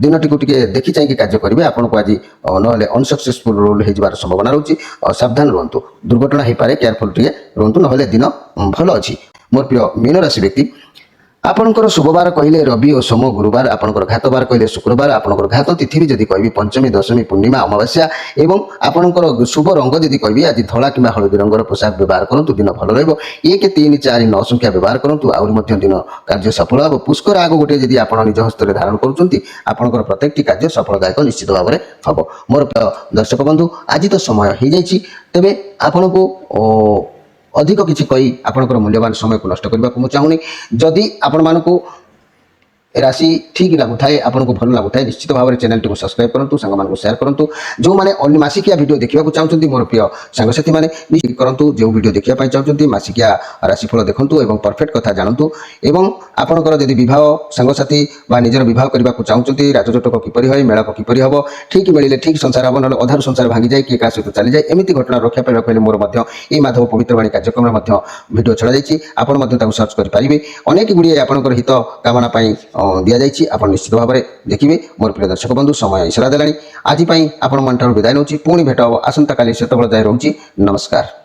ଦିନଟିକୁ ଟିକେ ଦେଖି ଚାହିଁକି କାର୍ଯ୍ୟ କରିବେ। ଆପଣଙ୍କୁ ଆଜି ନହେଲେ ଅନସକ୍ସେସଫୁଲ୍ ରୋଲ୍ ହେଇଯିବାର ସମ୍ଭାବନା ରହୁଛି। ସାବଧାନ ରୁହନ୍ତୁ, ଦୁର୍ଘଟଣା ହେଇପାରେ, କେୟାରଫୁଲ୍ ଟିକେ ରୁହନ୍ତୁ, ନହେଲେ ଦିନ ଭଲ ଅଛି। ମୋର ପ୍ରିୟ ମୀନ ରାଶି ବ୍ୟକ୍ତି, ଆପଣଙ୍କର ଶୁଭବାର କହିଲେ ରବି ଓ ସୋମ, ଗୁରୁବାର। ଆପଣଙ୍କର ଘାତ ବାର କହିଲେ ଶୁକ୍ରବାର। ଆପଣଙ୍କର ଘାତ ତିଥି ବି ଯଦି କହିବି ପଞ୍ଚମୀ, ଦଶମୀ, ପୂର୍ଣ୍ଣିମା, ଅମାବାସ୍ୟା। ଏବଂ ଆପଣଙ୍କର ଶୁଭ ରଙ୍ଗ ଯଦି କହିବି ଆଜି ଧଳା କିମ୍ବା ହଳଦୀ ରଙ୍ଗର ପୋଷାକ ବ୍ୟବହାର କରନ୍ତୁ, ଦିନ ଭଲ ରହିବ। 1, 3, 4, 9 ସଂଖ୍ୟା ବ୍ୟବହାର କରନ୍ତୁ, ଆହୁରି ମଧ୍ୟ ଦିନ କାର୍ଯ୍ୟ ସଫଳ ହେବ। ପୁଷ୍କର ଆଗ ଗୋଟିଏ ଯଦି ଆପଣ ନିଜ ହସ୍ତରେ ଧାରଣ କରୁଛନ୍ତି ଆପଣଙ୍କର ପ୍ରତ୍ୟେକଟି କାର୍ଯ୍ୟ ସଫଳଦାୟକ ନିଶ୍ଚିତ ଭାବରେ ହେବ। ମୋର ପ୍ରିୟ ଦର୍ଶକ ବନ୍ଧୁ, ଆଜି ତ ସମୟ ହେଇଯାଇଛି, ତେବେ ଆପଣଙ୍କୁ ଅଧିକ କିଛି କହି ଆପଣଙ୍କର ମୂଲ୍ୟବାନ ସମୟକୁ ନଷ୍ଟ କରିବାକୁ ମୁଁ ଚାହୁଁନି। ଯଦି ଆପଣମାନଙ୍କୁ ରାଶି ଠିକ୍ ଲାଗୁଥାଏ, ଆପଣଙ୍କୁ ଭଲ ଲାଗୁଥାଏ, ନିଶ୍ଚିତ ଭାବରେ ଚ୍ୟାନେଲଟିକୁ ସବସ୍କ୍ରାଇବ୍ କରନ୍ତୁ, ସାଙ୍ଗମାନଙ୍କୁ ସେୟାର କରନ୍ତୁ। ଯେଉଁମାନେ ମାସିକିଆ ଭିଡ଼ିଓ ଦେଖିବାକୁ ଚାହୁଁଛନ୍ତି ମୋର ପ୍ରିୟ ସାଙ୍ଗସାଥୀମାନେ ନିଶ୍ଚିତ କରନ୍ତୁ। ଯେଉଁ ଭିଡ଼ିଓ ଦେଖିବା ପାଇଁ ଚାହୁଁଛନ୍ତି ମାସିକିଆ ରାଶିଫଳ ଦେଖନ୍ତୁ ଏବଂ ପରଫେକ୍ଟ କଥା ଜାଣନ୍ତୁ। ଏବଂ ଆପଣଙ୍କର ଯଦି ବିବାହ, ସାଙ୍ଗସାଥୀ ବା ନିଜର ବିବାହ କରିବାକୁ ଚାହୁଁଛନ୍ତି, ରାଜଜଟକ କିପରି ହୁଏ, ମେଳକ କିପରି ହେବ, ଠିକ୍ ମିଳିଲେ ଠିକ୍ ସଂସାର ହେବ, ନହେଲେ ଅଧାରୁ ସଂସାର ଭାଙ୍ଗିଯାଏ, କିଏ କାହା ସହିତ ଚାଲିଯାଏ, ଏମିତି ଘଟଣା ରକ୍ଷା ପାଇବାକୁ ହେଲେ ମୋର ମଧ୍ୟ ଏହି ମାଧବ ପବିତ୍ରବାଣୀ କାର୍ଯ୍ୟକ୍ରମରେ ମଧ୍ୟ ଭିଡ଼ିଓ ଛଡ଼ାଯାଇଛି। ଆପଣ ମଧ୍ୟ ତାକୁ ସର୍ଚ୍ଚ କରିପାରିବେ। ଅନେକ ଗୁଡ଼ିଏ ଆପଣଙ୍କର ହିତ କାମନା ପାଇଁ ଦିଆଯାଇଛି, ଆପଣ ନିଶ୍ଚିତ ଭାବରେ ଦେଖିବେ। ମୋର ପ୍ରିୟ ଦର୍ଶକ ବନ୍ଧୁ, ସମୟ ଇସାରା ଦେଲାଣି। ଆଜି ପାଇଁ ଆପଣମାନଙ୍କଠାରୁ ବିଦାୟ ନେଉଛି। ପୁଣି ଭେଟ ହେବ ଆସନ୍ତାକାଲି, ସେତେବେଳେ ଯାଏ ରହୁଛି। ନମସ୍କାର।